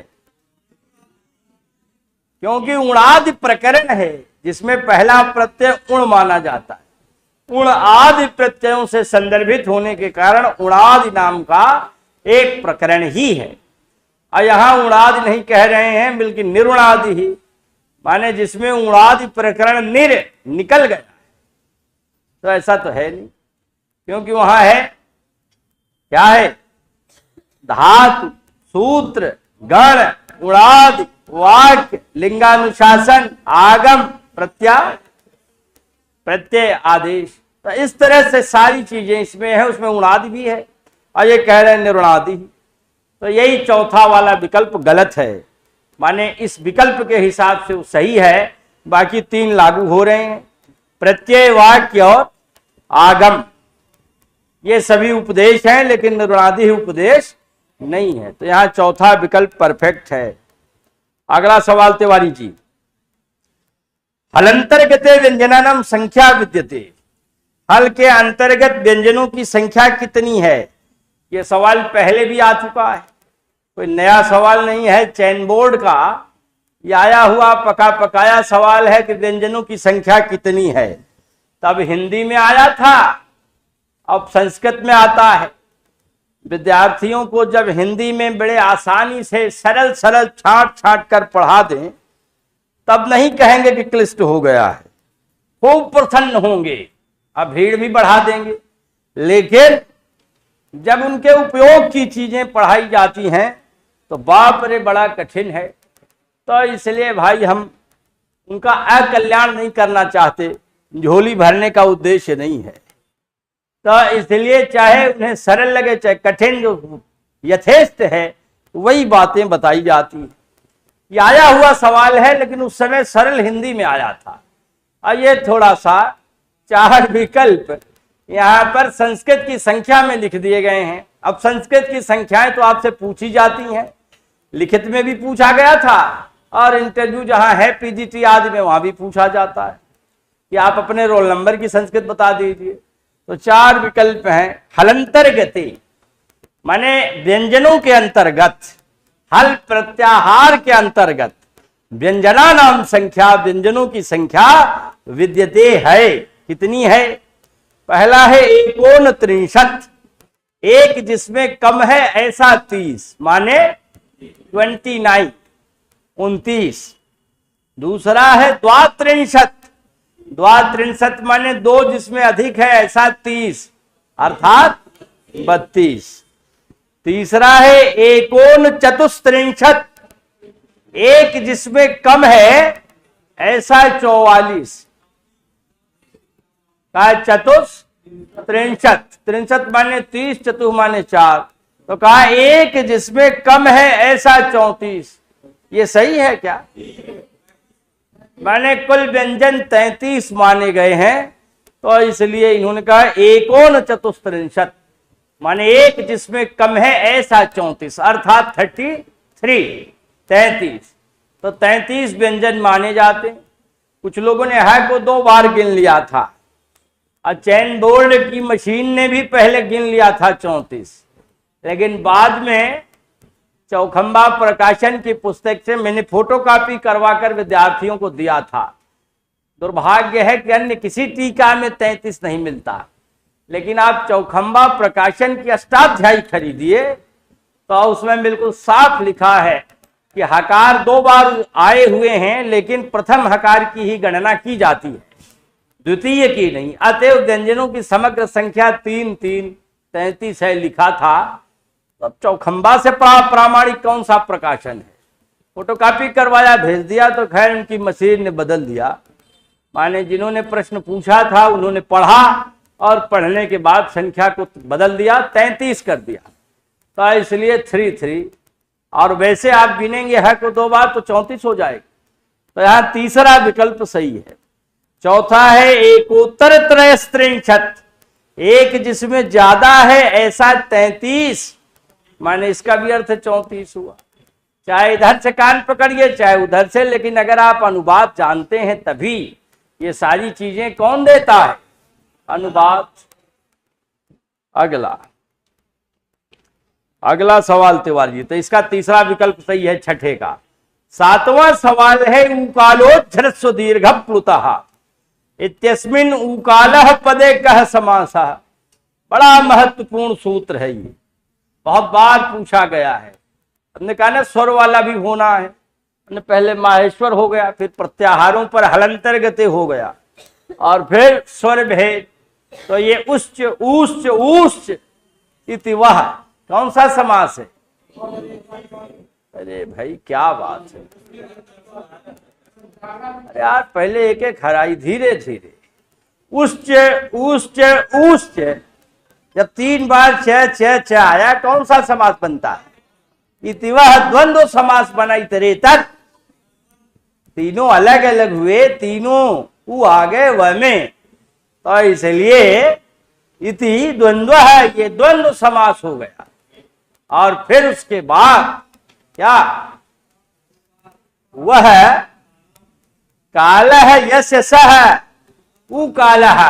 क्योंकि उणादि प्रकरण है जिसमें पहला प्रत्यय उण माना जाता है। उण आदि प्रत्ययों से संदर्भित होने के कारण उणादि नाम का एक प्रकरण ही है। और यहां उणादि नहीं कह रहे हैं, बल्कि निरुणादि ही, माने जिसमें उणादि प्रकरण निकल गया है। तो ऐसा तो है नहीं, क्योंकि वहां है क्या है? धातु सूत्र गण उणादि वाक्य लिंगानुशासन आगम प्रत्यय आदेश। तो इस तरह से सारी चीजें इसमें है, उसमें उणादि भी है और ये कह रहे हैं निरुणादि। तो यही चौथा वाला विकल्प गलत है, माने इस विकल्प के हिसाब से वो सही है, बाकी 3 लागू हो रहे हैं। प्रत्यय वाक्य और आगम ये सभी उपदेश हैं, लेकिन निरुणादि उपदेश नहीं है। तो यहां चौथा विकल्प परफेक्ट है। अगला सवाल तिवारी जी, हलंतर्गते व्यंजनानाम संख्या विद्यते। हल के अंतर्गत व्यंजनों की संख्या कितनी है? यह सवाल पहले भी आ चुका है, कोई नया सवाल नहीं है। चैन बोर्ड का यह आया हुआ पका पकाया सवाल है कि व्यंजनों की संख्या कितनी है। तब हिंदी में आया था, अब संस्कृत में आता है। विद्यार्थियों को जब हिंदी में बड़े आसानी से सरल सरल छांट छांट कर पढ़ा दें, तब नहीं कहेंगे कि क्लिष्ट हो गया है, खूब प्रसन्न होंगे, अब भीड़ भी बढ़ा देंगे। लेकिन जब उनके उपयोग की चीजें पढ़ाई जाती हैं तो बाप रे बड़ा कठिन है। तो इसलिए भाई हम उनका अकल्याण नहीं करना चाहते, झोली भरने का उद्देश्य नहीं है। तो इसलिए चाहे उन्हें सरल लगे चाहे कठिन, जो यथेष्ट है वही बातें बताई जाती है। ये आया हुआ सवाल है, लेकिन उस समय सरल हिंदी में आया था। और ये थोड़ा सा 4 विकल्प यहाँ पर संस्कृत की संख्या में लिख दिए गए हैं। अब संस्कृत की संख्याएं तो आपसे पूछी जाती हैं, लिखित में भी पूछा गया था और इंटरव्यू जहां है पीजीटी आदि में वहां भी पूछा जाता है कि आप अपने रोल नंबर की संस्कृत बता दीजिए। तो 4 विकल्प हैं। हलंतर्गते माने व्यंजनों के अंतर्गत, हल प्रत्याहार के अंतर्गत व्यंजना नाम संख्या, व्यंजनों की संख्या विद्यते है। कितनी है? पहला है 39, एक जिसमें कम है ऐसा 30 माने 29, 29। दूसरा है द्वात्रिंशत, द्वात्रिंशत माने 2 जिसमें अधिक है ऐसा 30 अर्थात 32। तीसरा है एकोनचतुस्त्रिंशत, एक जिसमें कम है ऐसा 44 का चतुस्त्रिंशत, त्रिंशत माने 30, चतुः माने 4। तो कहा एक जिसमें कम है ऐसा 34। ये सही है क्या? माने कुल व्यंजन 33 माने गए हैं, तो इसलिए इन्होंने कहा एकोनचतुस्त्रिंशत, माने एक जिसमें कम है ऐसा 34 अर्थात 33 33। तो 33 व्यंजन माने जाते हैं। कुछ लोगों ने है को 2 बार गिन लिया था, और चैन बोर्ड की मशीन ने भी पहले गिन लिया था 34, लेकिन बाद में चौखंबा प्रकाशन की पुस्तक से मैंने फोटोकॉपी करवाकर विद्यार्थियों को दिया था। दुर्भाग्य है कि अन्य किसी टीका में 33 नहीं मिलता, लेकिन आप चौखंबा प्रकाशन की अष्टाध्यायी खरीदिए तो उसमें बिल्कुल साफ लिखा है कि हकार 2 बार आए हुए हैं, लेकिन प्रथम हकार की ही गणना की जाती है, द्वितीय की नहीं। अतएव व्यंजनों की समग्र संख्या 3 3 33 है लिखा था। तो चौखंबा से प्रामाणिक कौन सा प्रकाशन है? फोटोकॉपी करवाया, भेज दिया, तो खैर उनकी मशीन ने बदल दिया। माने जिन्होंने प्रश्न पूछा था उन्होंने पढ़ा और पढ़ने के बाद संख्या को बदल दिया, 33 कर दिया, तो इसलिए 33। और वैसे आप गिनेंगे है को 2 बार तो 34 हो जाएगा। तो यहाँ तीसरा विकल्प सही है। चौथा है एकोत्तर त्रयस्त्रिंशत्, एक जिसमें ज्यादा है ऐसा 33, माने इसका भी अर्थ 34 हुआ। चाहे इधर से कान पकड़िए चाहे उधर से, लेकिन अगर आप अनुवाद जानते हैं तभी ये सारी चीजें कौन देता है? अनुवाद। अगला सवाल तिवारी जी, तो इसका तीसरा विकल्प सही है छठे का। 7वां सवाल है उकालोच्छ्रस्व दीर्घ प्लुतः इत्यस्मिन् उकालः पदे कः समासः। बड़ा महत्वपूर्ण सूत्र है ये, बहुत बार पूछा गया है। हमने कहा ना स्वर वाला भी होना है, हमने पहले माहेश्वर हो गया, फिर प्रत्याहारों पर हलंतर्गते हो गया, और फिर स्वर भेद। तो ये उच्च उच्च उच्च इति वह कौन सा समास है? अरे भाई क्या बात है, अरे यार पहले एक एक हराई, धीरे धीरे। उच्च उच्च उच्च, जब 3 बार च च च आया कौन सा समास बनता है? इति वह द्वंद्व समास बना। इतरेतर, तीनों अलग अलग हुए, तीनों उ आ गए व में, तो इसलिए इति द्वंद्व है, ये द्वंद्व समास हो गया। और फिर उसके बाद क्या? वह कालः यस्य सः उ कालः,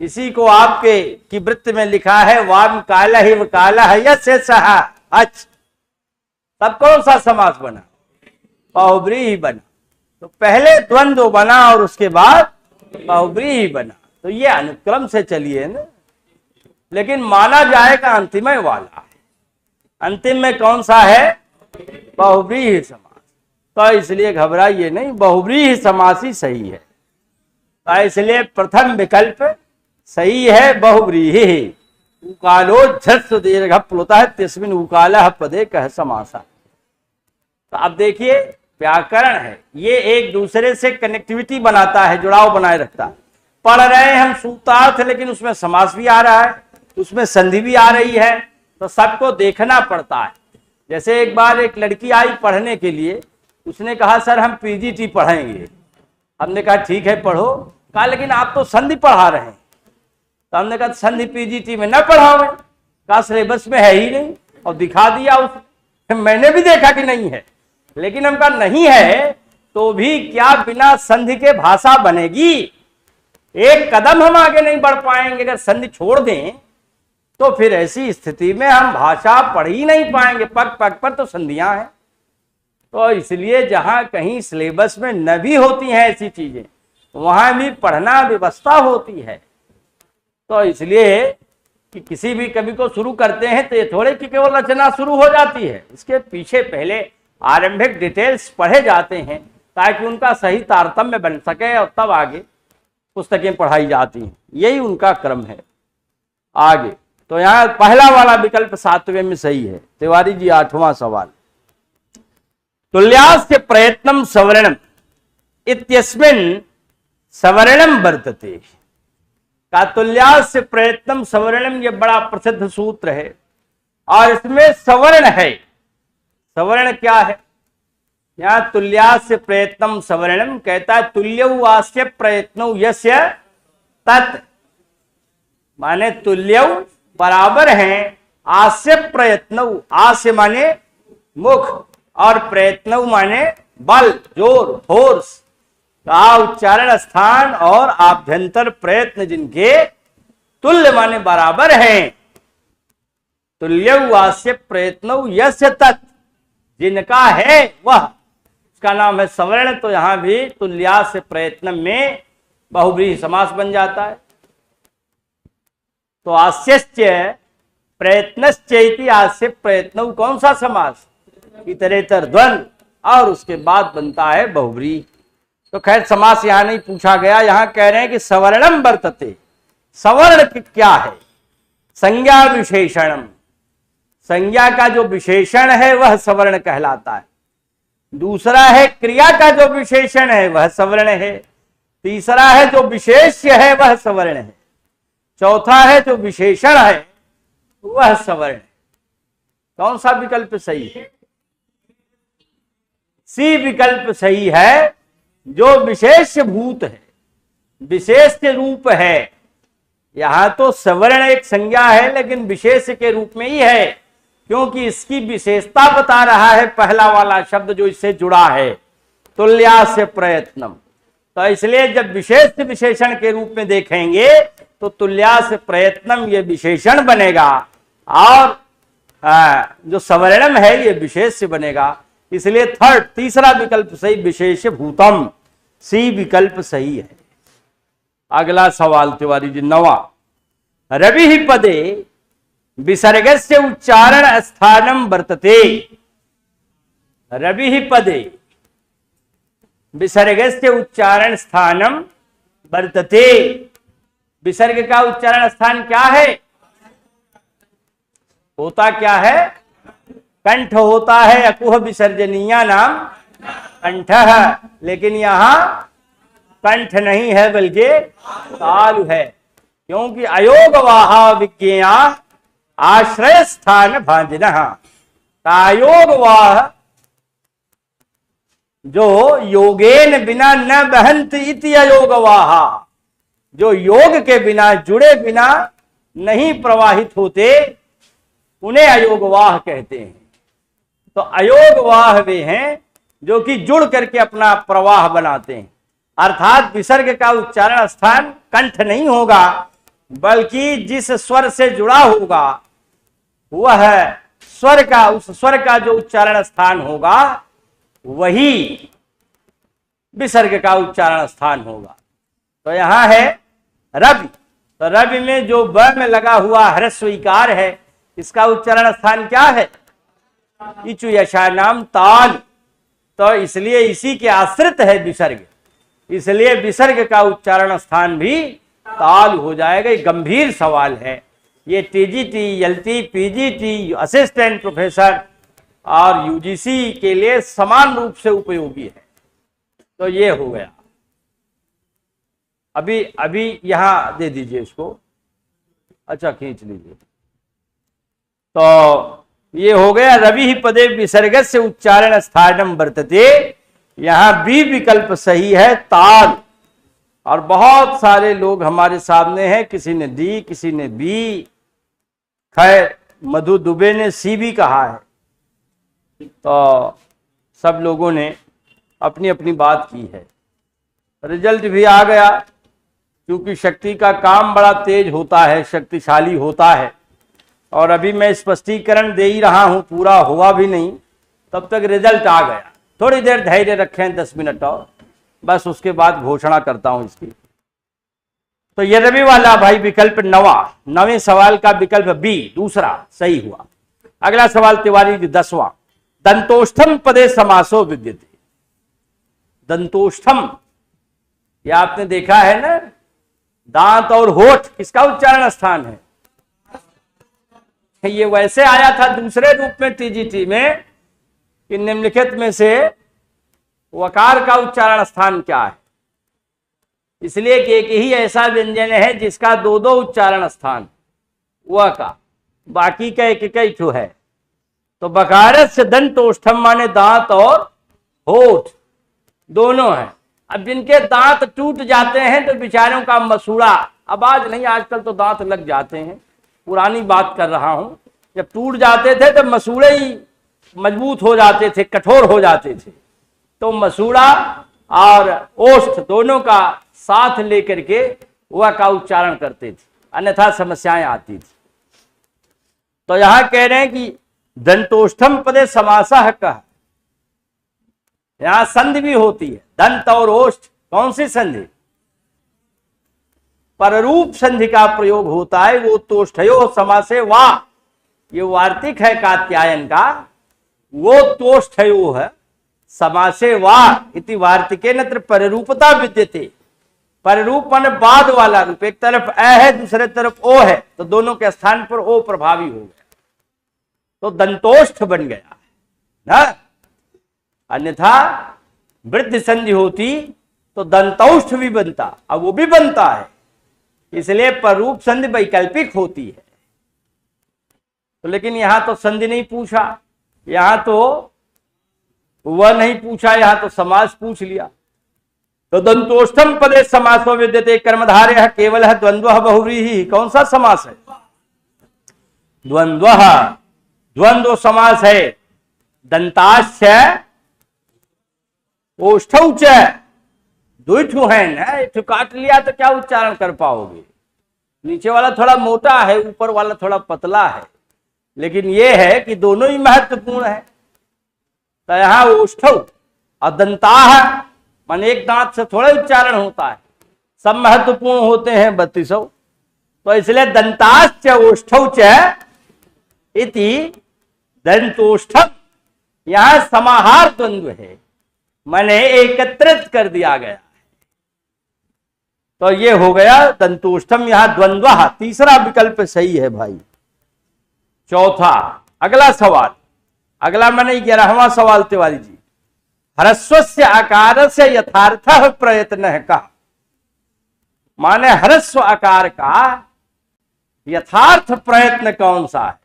इसी को आपके की वृत्त में लिखा है वाम कालः इव कालः यस्य सः अच। तब कौन सा समास बना? बहुब्रीहि बना। तो पहले द्वंद्व बना और उसके बाद बहुब्रीहि बना। तो ये अनुक्रम से चलिए ना, लेकिन माना जाएगा अंतिम वाला। अंतिम में कौन सा है? बहुब्रीहि समास। तो इसलिए घबराइए नहीं, बहुब्रीहि समास ही सही है। तो इसलिए प्रथम विकल्प सही है, बहुब्रीहि। उकालोच्छ्रस्व दीर्घ प्लुतः इत्यस्मिन् उकालः पदे कः समासः। तो अब देखिए व्याकरण है, ये एक दूसरे से कनेक्टिविटी बनाता है, जुड़ाव बनाए रखता है। पढ़ रहे हैं हम सूत्रार्थ, लेकिन उसमें समास भी आ रहा है, उसमें संधि भी आ रही है, तो सबको देखना पड़ता है। जैसे एक बार एक लड़की आई पढ़ने के लिए, उसने कहा सर हम पीजीटी पढ़ेंगे। हमने कहा ठीक है पढ़ो। कहा लेकिन आप तो संधि पढ़ा रहे हैं। तो हमने कहा संधि पीजीटी में न पढ़ाओ। कहा सिलेबस में है ही नहीं, और दिखा दिया उसने। मैंने भी देखा कि नहीं है, लेकिन हम कहा नहीं है तो भी क्या बिना संधि के भाषा बनेगी? एक कदम हम आगे नहीं बढ़ पाएंगे। अगर संधि छोड़ दें तो फिर ऐसी स्थिति में हम भाषा पढ़ ही नहीं पाएंगे। पग पग पर तो संधियां हैं। तो इसलिए जहां कहीं सिलेबस में न भी होती हैं ऐसी चीजें, वहां भी पढ़ना व्यवस्था होती है। तो इसलिए कि किसी भी कवि को शुरू करते हैं तो ये थोड़े कि केवल रचना शुरू हो जाती है, इसके पीछे पहले आरंभिक डिटेल्स पढ़े जाते हैं ताकि उनका सही तारतम्य बन सके, और तब आगे पुस्तकें पढ़ाई जाती हैं। यही उनका क्रम है। आगे तो यहाँ पहला वाला विकल्प 7वें में सही है। तिवारी जी 8वां सवाल, तुल्यास्य प्रयत्नम सवर्णम इत्यस्मिन् सवर्णम वर्तते। का तुल्यास्य प्रयत्नम सवर्णम, ये बड़ा प्रसिद्ध सूत्र है और इसमें सवर्ण है। सवर्ण क्या है? यहाँ तुल्यास्य प्रयत्नम सवर्णम कहता है तुल्यवास्य प्रयत्नो यस्य तत्, माने तुल्यौ बराबर हैं आस्य प्रयत्न, आस्य माने मुख और प्रयत्न माने बल, जोर, फोर्स का उच्चारण स्थान और आभ्यंतर प्रयत्न जिनके तुल्य माने बराबर हैं। तुल्य वास्य प्रयत्न यस्य तत्, जिनका है वह, उसका नाम है सवर्ण। तो यहां भी तुल्यास्य प्रयत्न में बहुव्रीहि समास बन जाता है। तो आस्यश्च प्रयत्नश्चैति आस्य प्रयत्न कौन सा समास? इतरेतर द्वंद्व, और उसके बाद बनता है बहुव्रीहि। तो खैर समास यहां नहीं पूछा गया, यहां कह रहे हैं कि सवर्णम वर्तते। सवर्ण क्या है? संज्ञा विशेषणम, संज्ञा का जो विशेषण है वह सवर्ण कहलाता है। दूसरा है क्रिया का जो विशेषण है वह सवर्ण है। तीसरा है जो विशेष्य है वह सवर्ण है। चौथा है जो विशेषण है वह सवर्ण है। कौन सा विकल्प सही है? सी विकल्प सही है। जो विशेष भूत है, विशेष रूप है। यहां तो सवर्ण एक संज्ञा है लेकिन विशेष के रूप में ही है, क्योंकि इसकी विशेषता बता रहा है पहला वाला शब्द जो इससे जुड़ा है, तुल्यास्य प्रयत्नम। तो इसलिए जब विशेष विशेषण के रूप में देखेंगे तो तुल्यास्य प्रयत्नम ये विशेषण बनेगा और जो सवर्णम है ये विशेष बनेगा। इसलिए तीसरा विकल्प सही, विशेष भूतम, सी विकल्प सही है। अगला सवाल तिवारी जी 9वां, रवि ही पदे विसर्गस्य उच्चारण स्थानम वर्तते। रवि ही पदे विसर्गस्य उच्चारण स्थानम वर्तते। विसर्ग का उच्चारण स्थान क्या है? होता क्या है? कंठ होता है। अकुह विसर्जनीया नाम कंठ, लेकिन यहां कंठ नहीं है बल्कि तालु है, क्योंकि अयोग वाहा विज्ञा आश्रय स्थान भांजना। अयोग वाह जो योगेन बिना न बहंत इति अयोग वाहा, जो योग के बिना जुड़े बिना नहीं प्रवाहित होते उन्हें अयोगवाह कहते हैं। तो अयोगवाह वे हैं जो कि जुड़ करके अपना प्रवाह बनाते हैं। अर्थात विसर्ग का उच्चारण स्थान कंठ नहीं होगा, बल्कि जिस स्वर से जुड़ा होगा वह स्वर का, उस स्वर का जो उच्चारण स्थान होगा वही विसर्ग का उच्चारण स्थान होगा। तो यहां है रवि। तो रवि में जो ब में लगा हुआ ह्रस्व इकार है, इसका उच्चारण स्थान क्या है? इचु यशा नाम ताल। तो इसलिए इसी के आश्रित है विसर्ग, इसलिए विसर्ग का उच्चारण स्थान भी ताल हो जाएगा। ये गंभीर सवाल है। ये TGT, LT, PGT, assistant professor और यूजीसी के लिए समान रूप से उपयोगी है। तो ये हो गया। अभी यहां दे दीजिए इसको, अच्छा खींच लीजिए। तो ये हो गया रवि ही पदे विसर्ग से उच्चारण स्थानम वर्तते। यहां बी विकल्प सही है, ताल। और बहुत सारे लोग हमारे सामने हैं, किसी ने डी, किसी ने बी, खैर मधु दुबे ने सी भी कहा है। तो सब लोगों ने अपनी अपनी बात की है। रिजल्ट भी आ गया, क्योंकि शक्ति का काम बड़ा तेज होता है, शक्तिशाली होता है। और अभी मैं स्पष्टीकरण दे ही रहा हूं, पूरा हुआ भी नहीं, तब तक रिजल्ट आ गया। थोड़ी देर धैर्य रखें, 10 मिनट और, बस उसके बाद घोषणा करता हूं इसकी। तो ये रवि वाला भाई विकल्प 9वें सवाल का विकल्प बी दूसरा सही हुआ। अगला सवाल तिवारी जी 10वां, दंतोष्ठम पदे समासो विद्यते। दंतोष्ठम, ये आपने देखा है ना, दांत और होठ, किसका उच्चारण स्थान है? ये वैसे आया था दूसरे रूप में टीजीटी में कि निम्नलिखित में से वकार का उच्चारण स्थान क्या है। इसलिए कि एक ही ऐसा व्यंजन है जिसका 2-2 उच्चारण स्थान, वह का, बाकी का एक ठो है। तो बकारत से दंतोष्ठम माने दांत और होठ दोनों है। अब जिनके दांत टूट जाते हैं तो बेचारों का मसूड़ा, अब आज नहीं आजकल तो दांत लग जाते हैं, पुरानी बात कर रहा हूं, जब टूट जाते थे तो मसूड़े ही मजबूत हो जाते थे, कठोर हो जाते थे। तो मसूड़ा और ओष्ठ दोनों का साथ लेकर के वह का उच्चारण करते थे, अन्यथा समस्याएं आती थी। तो यहां कह रहे हैं कि दंतोष्ठम पदे समासः कह, यहां संधि भी होती है। दंत और ओष्ठ कौन सी संधि? पररूप संधि का प्रयोग होता है। वो तोष्ठयो समासे वा, ये वार्तिक है कात्यायन का, वो तोष्ठयो है समासे वा इति वार्तिके नत्र पररूपता विद्यते। पररूप माने बाद वाला रूप, एक तरफ अ है दूसरे तरफ ओ है, तो दोनों के स्थान पर ओ प्रभावी हो गया, तो दंतोष्ठ बन गया ना। अन्यथा वृद्धि संधि होती तो दंतौष्ठ भी बनता, अब वो भी बनता है, इसलिए पररूप संधि वैकल्पिक होती है। तो लेकिन यहां तो संधि नहीं पूछा, यहां तो वह नहीं पूछा, यहां तो समास पूछ लिया। तो दंतोष्ठम पदे समासो विद्यते कर्मधारय है केवल है द्वंद्व बहुव्रीहि, कौन सा समास है? द्वंद्व, द्वंद्व समास है। दंताश्च ओष्ठौ च, दो है ना, एक काट लिया तो क्या उच्चारण कर पाओगे? नीचे वाला थोड़ा मोटा है, ऊपर वाला थोड़ा पतला है, लेकिन यह है कि दोनों ही महत्वपूर्ण है। तो यहां ओष्ठौ और दंताह मान एक दांत से थोड़ा उच्चारण होता है, सब महत्वपूर्ण होते हैं 32। तो इसलिए दंताश्च ओष्ठौ च इति दंतोष्ठम, यहां समाहार द्वंद्व है, माने एकत्रित कर दिया गया है। तो ये हो गया दंतोष्ठम, यहां द्वंद्व, तीसरा विकल्प सही है भाई। चौथा अगला सवाल, अगला माने 11वां सवाल तिवारी जी, ह्रस्वस्य आकार से यथार्थ प्रयत्न का, माने ह्रस्व आकार का यथार्थ प्रयत्न कौन सा है?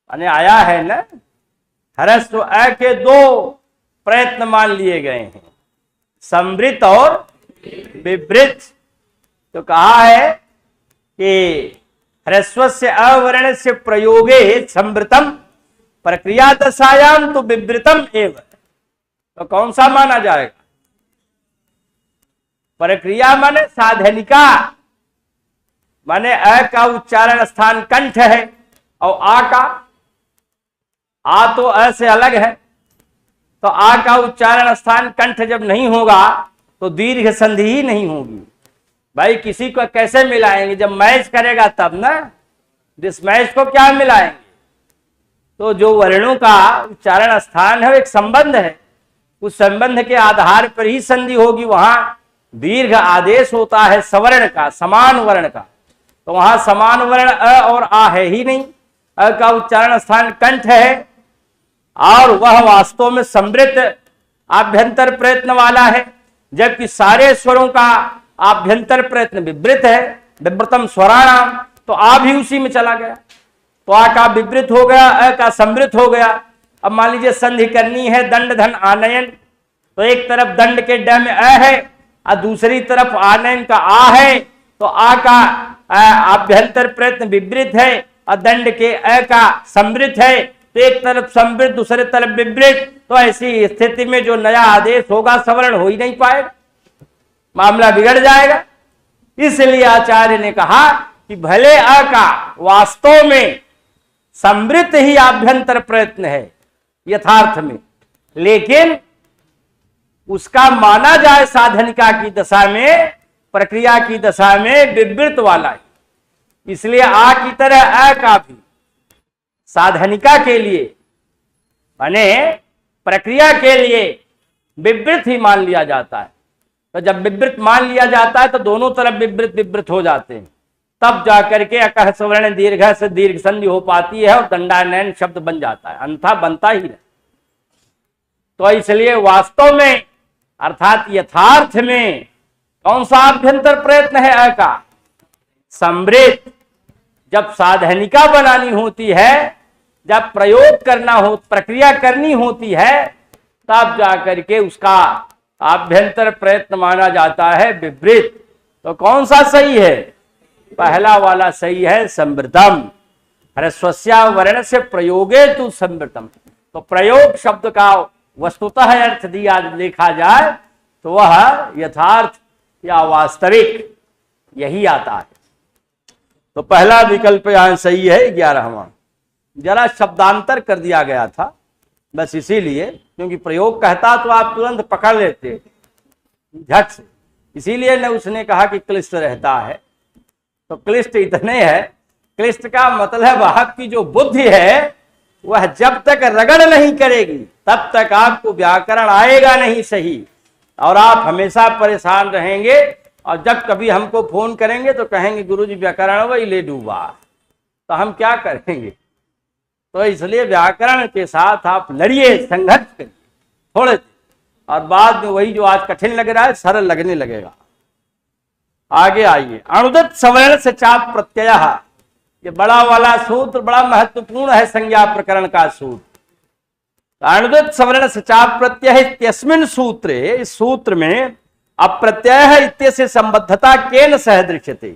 माने आया है ना, ह्रस्व अ के दो प्रयत्न मान लिए गए हैं, संवृत और विवृत। तो कहा है कि ह्रस्वस्य अवर्ण से प्रयोगे संवृतम प्रक्रिया दशायाम तो विवृतम एवं, तो कौन सा माना जाएगा? प्रक्रिया माने साधनिका, माने अ का उच्चारण स्थान कंठ है और आ तो अ से अलग है, तो आ का उच्चारण स्थान कंठ जब नहीं होगा तो दीर्घ संधि ही नहीं होगी। भाई किसी को कैसे मिलाएंगे? जब मैच करेगा तब ना, जिस मैच को क्या मिलाएंगे? तो जो वर्णों का उच्चारण स्थान है, एक संबंध है, उस संबंध के आधार पर ही संधि होगी। वहां दीर्घ आदेश होता है सवर्ण का, समान वर्ण का, तो वहां समान वर्ण अ और आ है ही नहीं। अ का उच्चारण स्थान कंठ है और वह वास्तव में समृद्ध आभ्यंतर प्रयत्न वाला है, जबकि सारे स्वरों का आभ्यंतर प्रयत्न विवृत है, विवृतम स्वराणाम, तो आ भी उसी में चला गया, तो आ का विवृत हो गया, अ का समृद्ध हो गया। अब मान लीजिए संधि करनी है दंड धन आनयन, तो एक तरफ दंड के ड में अ है और दूसरी तरफ आनयन का आ है, तो आ का आभ्यंतर प्रयत्न विवृत है और दंड के अ का समृद्ध है, तो एक तरफ समृद्ध दूसरे तरफ विवृत, तो ऐसी स्थिति में जो नया आदेश होगा सवर्ण हो ही नहीं पाएगा, मामला बिगड़ जाएगा। इसलिए आचार्य ने कहा कि भले अ का वास्तव में समृद्ध ही आभ्यंतर प्रयत्न है यथार्थ में, लेकिन उसका माना जाए साधनिका की दशा में, प्रक्रिया की दशा में विवृत वाला है। इसलिए आ की तरह अ का भी साधनिका के लिए माने प्रक्रिया के लिए विवृत ही मान लिया जाता है। तो जब विवृत मान लिया जाता है तो दोनों तरफ विवृत विवृत हो जाते हैं, तब जाकर के अकह सवर्ण दीर्घ से दीर्घ संधि हो पाती है और दंडानयन शब्द बन जाता है, अन्यथा बनता ही नहीं। तो इसलिए वास्तव में अर्थात यथार्थ में कौन सा आभ्यंतर प्रयत्न है अ का? समृद्ध। जब साधनिका बनानी होती है, जब प्रयोग करना हो, प्रक्रिया करनी होती है, तब जाकर के उसका आभ्यंतर प्रयत्न माना जाता है विवृत। तो कौन सा सही है? पहला वाला सही है संवृतम। ह्रस्वस्या वर्ण से प्रयोगे तु संवृतम, तो प्रयोग शब्द का वस्तुतः अर्थ दिया देखा जाए तो वह यथार्थ या वास्तविक यही आता है। तो पहला विकल्प यहां सही है 11वां। जरा शब्दांतर कर दिया गया था बस इसीलिए, क्योंकि प्रयोग कहता तो आप तुरंत पकड़ लेते झट से, इसीलिए न उसने कहा कि क्लिष्ट रहता है। तो क्लिष्ट इतने है, क्लिष्ट का मतलब आपकी जो बुद्धि है वह जब तक रगड़ नहीं करेगी तब तक आपको व्याकरण आएगा नहीं सही, और आप हमेशा परेशान रहेंगे। और जब कभी हमको फोन करेंगे तो कहेंगे गुरुजी व्याकरण वही ले डूबा, तो हम क्या करेंगे? तो इसलिए व्याकरण के साथ आप लड़िए, संघर्ष करिए थोड़े, और बाद में वही जो आज कठिन लग रहा है सरल लगने लगेगा। आगे आइए, अनुदित सवर्ण से चाप प्रत्यय, ये बड़ा वाला सूत्र बड़ा महत्वपूर्ण है, संज्ञा प्रकरण का सूत्र। अनुदित सवर्ण से चाप प्रत्यय इत्यस्मिन् सूत्रे, इस सूत्र में अप्रत्यय है इत्यस्य संबद्धता केन सह दृश्यते।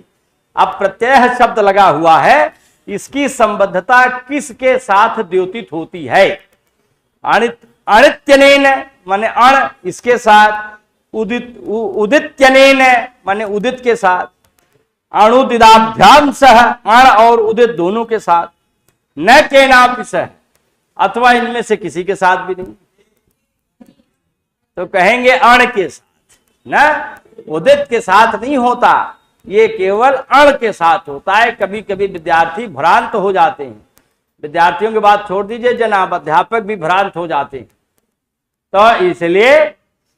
अप्रत्यय शब्द लगा हुआ है, इसकी संबद्धता किसके साथ द्योतित होती है? अनित्यनेन माने अण, इसके साथ उदित्यनेन माने उदित के साथ, अणुदिदाभ्याम सह अण और उदित दोनों के साथ, न केनापि सह अथवा इनमें से किसी के साथ भी नहीं। तो कहेंगे अण के साथ, न उदित के साथ नहीं होता, ये केवल अण के साथ होता है। कभी कभी विद्यार्थी भ्रांत हो जाते हैं, विद्यार्थियों की बात छोड़ दीजिए जनाब, अध्यापक भी भ्रांत हो जाते हैं। तो इसलिए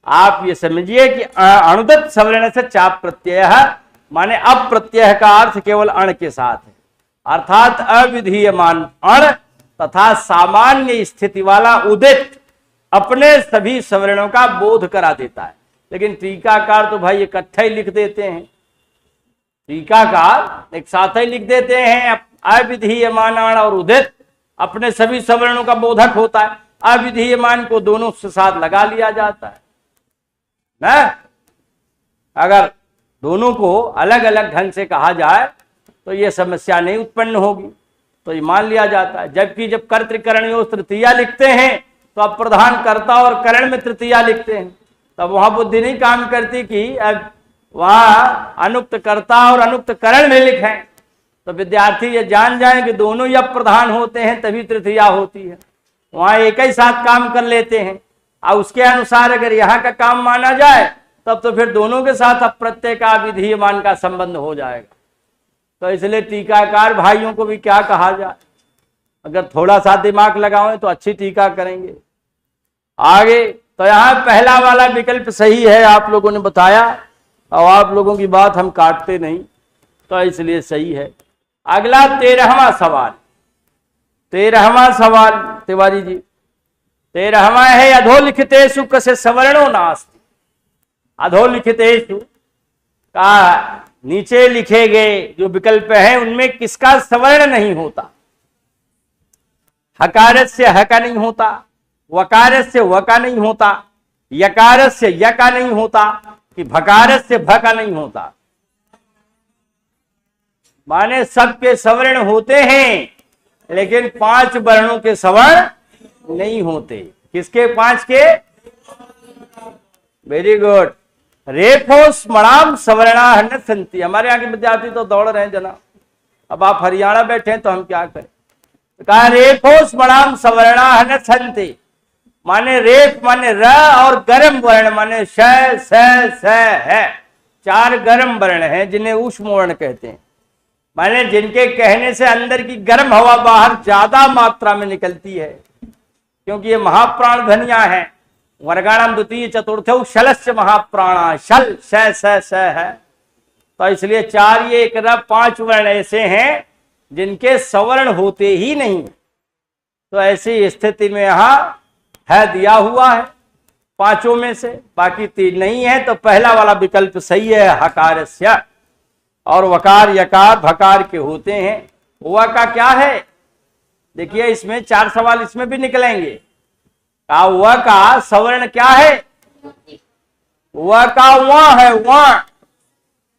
आप ये समझिए कि अनुदित सवर्ण से चाप प्रत्यय माने अप्रत्यय का अर्थ केवल अण के साथ है, अर्थात अविधीयमान अण तथा सामान्य स्थिति वाला उदित अपने सभी सवर्णों का बोध करा देता है। लेकिन टीकाकार तो भाई इकट्ठा ही लिख देते हैं, टीकाकार एक साथ ही लिख देते हैं, अविधीयमान अण और उदित अपने सभी सवर्णों का बोधक होता है। अविधीयमान को दोनों से साथ लगा लिया जाता है ना। अगर दोनों को अलग अलग ढंग से कहा जाए तो यह समस्या नहीं उत्पन्न होगी, तो ये मान लिया जाता है। जबकि जब कर्तृकरणयोः तृतीया लिखते हैं तो अब प्रधान कर्ता और करण में तृतीया लिखते हैं, तब वहां बुद्धि नहीं काम करती कि अब वहां अनुक्त कर्ता और अनुक्त करण में लिखें। तो विद्यार्थी ये जान जाए कि दोनों ही अब प्रधान होते हैं तभी तृतीया होती है, वहां एक ही साथ काम कर लेते हैं। और उसके अनुसार अगर यहाँ का काम माना जाए तब तो फिर दोनों के साथ अप्रत्यय का विधीयमान का संबंध हो जाएगा। तो इसलिए टीकाकार भाइयों को भी क्या कहा जाए, अगर थोड़ा सा दिमाग लगाओ तो अच्छी टीका करेंगे। आगे तो यहाँ पहला वाला विकल्प सही है, आप लोगों ने बताया, और आप लोगों की बात हम काटते नहीं, तो इसलिए सही है। अगला 13वां सवाल, 13वां सवाल तिवारी जी, 13वां है अधोलिखितेषु कस्य सवर्णो नास्ति। अधोलिखितेषु का नीचे लिखे गए जो विकल्प है उनमें किसका सवर्ण नहीं होता? हकार से ह का नहीं होता, वकार से व का नहीं होता, यकार से य का नहीं होता, कि भकार से भ का नहीं होता। माने सबके सवर्ण होते हैं लेकिन 5 वर्णों के सवर्ण नहीं होते। किसके 5 के? Very good. रेफो स्मराम सवर्णा न संति। हमारे यहाँ के विद्यार्थी तो दौड़ रहे हैं जनाब, अब आप हरियाणा बैठे हैं तो हम क्या करें। तो कहा रेफो स्मराम सवर्णा न संति, माने रेफ माने र और गर्म वर्ण माने श स है। 4 गर्म वर्ण हैं जिन्हें ऊष्म वर्ण कहते हैं, माने जिनके कहने से अंदर की गर्म हवा बाहर ज्यादा मात्रा में निकलती है, क्योंकि ये महाप्राण ध्वनियां हैं। वर्गाणाम द्वितीय चतुर्थ शलस्य महाप्राणा, शल स है। तो इसलिए 4 ये 1 र 5 वर्ण ऐसे हैं जिनके सवर्ण होते ही नहीं। तो ऐसी स्थिति में यहां है दिया हुआ है 5 में से, बाकी 3 नहीं है। तो पहला वाला विकल्प सही है, हकारस्य। और वकार यकार भकार के होते हैं। व का क्या है? देखिए इसमें 4 सवाल इसमें भी निकलेंगे। का व का सवर्ण क्या है? व का व है, व।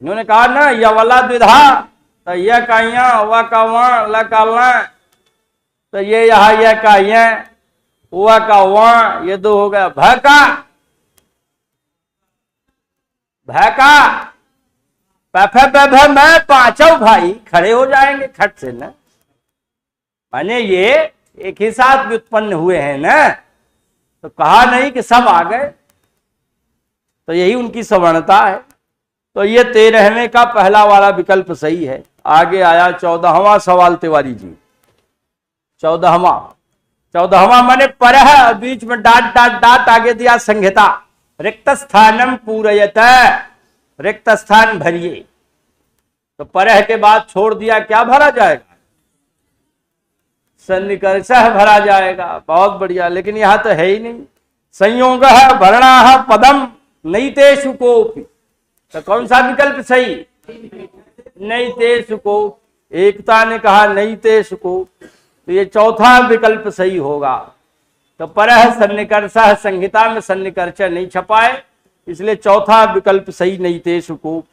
इन्होंने कहा ना यवला द्विधा, तो यह का यहाँ, व का वहाँ, ल का ला, तो ये यहाँ यह का यहाँ, व का वहाँ, ये दो हो गया। भ का मैं पांचों भाई खड़े हो जाएंगे खट से ना, माने ये एक ही साथ व्युत्पन्न हुए हैं ना, तो कहा नहीं कि सब आ गए, तो यही उनकी सवर्णता है। तो ये 13वें का पहला वाला विकल्प सही है। आगे आया 14वां सवाल तिवारी जी। 14वां माने परह, बीच में डाट डाट डाट आगे दिया संहिता, रिक्त स्थानम पूरयत, रिक्त स्थान भरिए। तो परह के बाद छोड़ दिया, क्या भरा जाएगा? सन्निकर्षः भरा जाएगा। बहुत बढ़िया, लेकिन यहां तो है ही नहीं। संयोगः वर्णाः पदम नैतेषु कोपि, तो कौन सा विकल्प सही? नैतेषु कोपि। एकता ने कहा नैतेषु कोपि, तो ये चौथा विकल्प सही होगा। तो परह सन्निकर्षः, संहिता में सन्निकर्ष नहीं छपाए, इसलिए चौथा विकल्प सही नैतेषु कोपि।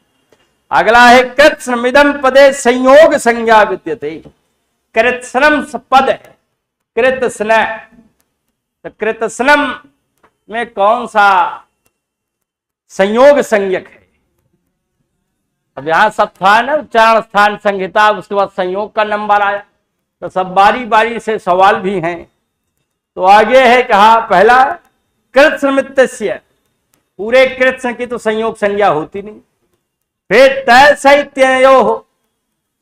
अगला है कृत्स्नमिदं पदे संयोग संज्ञा विद्यते। कृत्स्नम पद है, कृत्स्न, तो कृत्स्नम में कौन सा संयोग संज्ञक है? अब यहां सब था ना, उच्चारण स्थान संहिता, उसके बाद संयोग का नंबर आया, तो सब बारी बारी से सवाल भी हैं। तो आगे है कहा पहला कृत्स्नमित्यस्य, पूरे कृत्स्न की तो संयोग संज्ञा होती नहीं। फिर तय साहित्यो,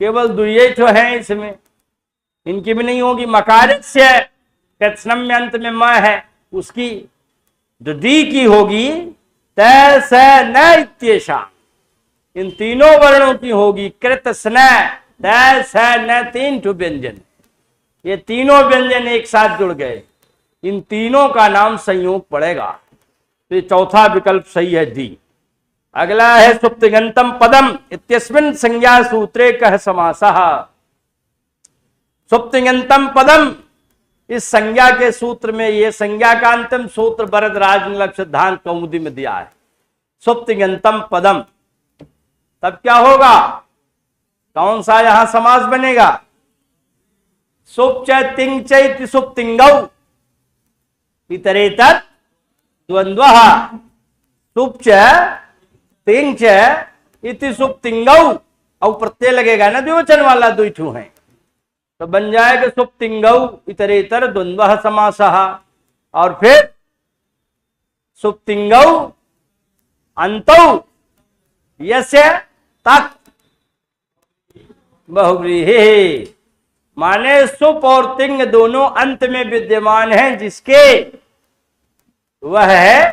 केवल दुई तो है इसमें, इनकी भी नहीं होगी। मकारस्य, कृत्स्नम में अंत में म है, उसकी जो दी की होगी तय स न इत्येषा, इन तीनों वर्णों की होगी। कृत स्न तय स न, तीन ठो व्यंजन, ये तीनों व्यंजन एक साथ जुड़ गए, इन तीनों का नाम संयोग पड़ेगा। तो ये चौथा विकल्प सही है डी। अगला है सुप्तिगंतम पदम इत्यस्मिन् संज्ञा सूत्रे कः समासः। सुप्तिगंतम पदम, इस संज्ञा के सूत्र में, ये संज्ञा का अंतिम सूत्र वरदराज लक्ष्य सिद्धांत कौमुदी में दिया है। सुप्तिगंतम पदम, तब क्या होगा? कौन सा यहां समास बनेगा? सुप च तिंग चैति सुप्तिंगौ इतरेतत् द्वंद्वः, सुप च तिंग च इति सुप्तिंगौ, और प्रत्यय लगेगा ना, द्विवचन वाला दुई ठू है, तो बन जाएगा सुप्तिंगौ इतरेतर द्वंद्वः समासः। और फिर सुप्तिंगौ अंतौ यस्य तत् बहुव्रीहि, माने सुप और तिंग दोनों अंत में विद्यमान हैं, जिसके वह है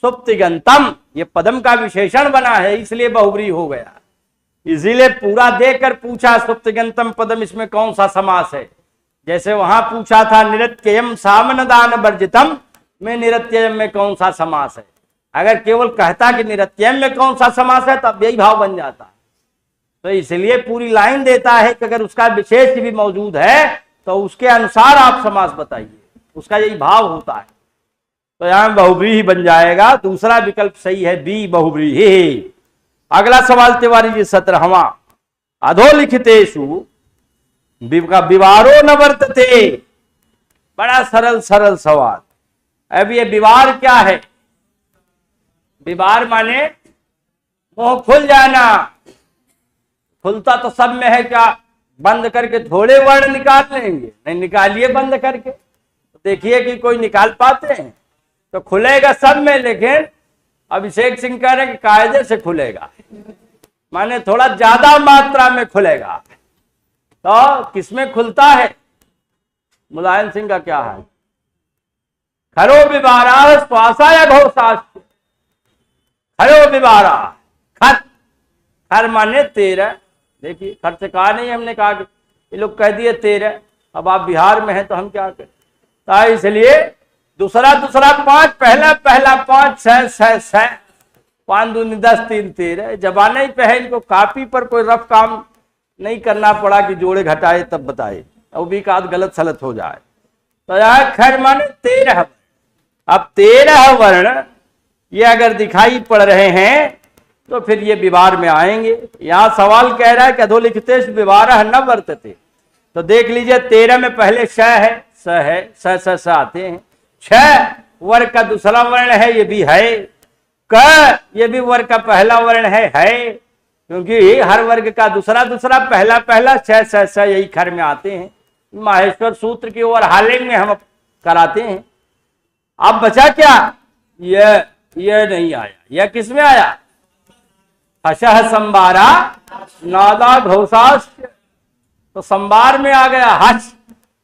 सुप्तिगंतम। ये पदम का विशेषण बना है, इसलिए बहुव्रीहि हो गया। इसीलिए पूरा देकर पूछा सुप्तिगंतम पदम, इसमें कौन सा समास है। जैसे वहां पूछा था निरत्ययम सामनदान वर्जितम में निरत्ययम में कौन सा समास है। अगर केवल कहता कि निरत्ययम में कौन सा समास है, तब यही भाव बन जाता है। तो इसलिए पूरी लाइन देता है कि अगर उसका विशेष भी मौजूद है तो उसके अनुसार आप समास बताइए, उसका यही भाव होता है। तो यहां बहुव्रीहि बन जाएगा। दूसरा विकल्प सही है बी, बहुव्रीहि। अगला सवाल तिवारी जी 17वां, अधोलिखितेषु विवारो न वर्तते। बड़ा सरल सरल सवाल। अब ये विवार क्या है? विवार माने मुंह खुल जाना। खुलता तो सब में है, क्या बंद करके थोड़े वर्ण निकाल लेंगे? नहीं, निकालिए बंद करके, तो देखिए कि कोई निकाल पाते हैं। तो खुलेगा सब में, लेकिन अभिषेक सिंह कह रहे हैं कि कायदे से खुलेगा, माने थोड़ा ज्यादा मात्रा में खुलेगा। तो किसमें खुलता है? मुलायम सिंह का क्या है? खरो विवारा श्वासा या घोषास्त्र। खरो विवारा, खर, खर माने 13। देखिए खर से कहा नहीं, हमने कहा कि ये लोग कह दिए 13। अब आप बिहार में हैं तो हम क्या करें। तो इसलिए दूसरा 5, पहला 5, 6, 5 दूनी 10, 3 13। जबाना ही पे है, इनको कॉपी पर कोई रफ काम नहीं करना पड़ा कि जोड़े घटाए तब बताए, और भी का गलत सलत हो जाए। तो यह खर माने 13। अब 13 वर्ण ये अगर दिखाई पड़ रहे हैं तो फिर ये विवार में आएंगे। यहाँ सवाल कह रहा है कि अधोलिखितेषु विवारः न वर्तते, तो देख लीजिए 13 में पहले श है, स है, स आते हैं। 6 वर्ग का दूसरा वर्ण है, ये भी है। क ये भी वर्ग का पहला वर्ण है, क्योंकि हर वर्ग का दूसरा दूसरा पहला पहला स यही खर में आते हैं। माहेश्वर सूत्र की ओर हालिंग में हम कराते हैं। अब बचा क्या? ये नहीं आया। यह किस में आया? हशः संबारा नादा घोषास्य, तो संबार में आ गया।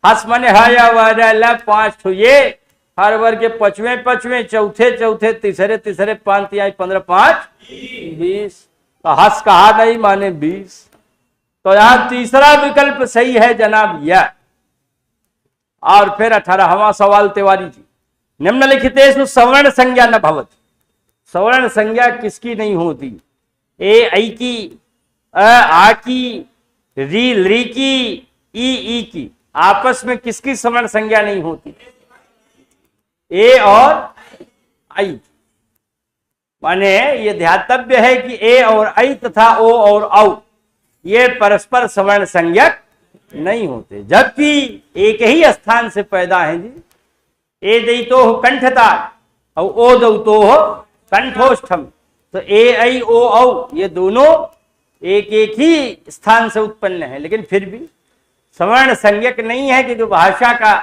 हस माने ह 5 ये हर वर्ग के 5वें 5वें, चौथे चौथे, तीसरे तीसरे, 5 तिहाई 15 5 20, तो हस कहा नहीं माने 20। तो यहां तीसरा विकल्प सही है जनाब यह। और फिर 18वां सवाल तिवारी जी, निम्नलिखितेषु सवर्ण संज्ञा न भवति। सवर्ण संज्ञा किसकी नहीं होती? ए ऐ की, आ की, री ली की, ई की, आपस में किसकी सवर्ण संज्ञा नहीं होती? ए और आई। माने ये ध्यातव्य है कि ए और आई तथा ओ और औ ये परस्पर सवर्ण संज्ञक नहीं होते, जबकि एक ही स्थान से पैदा है जी। ए दयितो हो कंठता और ओ दौतो हो कंठोष्ठम, तो ए ऐ ओ औ ये दोनों एक ही स्थान से उत्पन्न है, लेकिन फिर भी सवर्ण संज्ञक नहीं है, क्योंकि भाषा का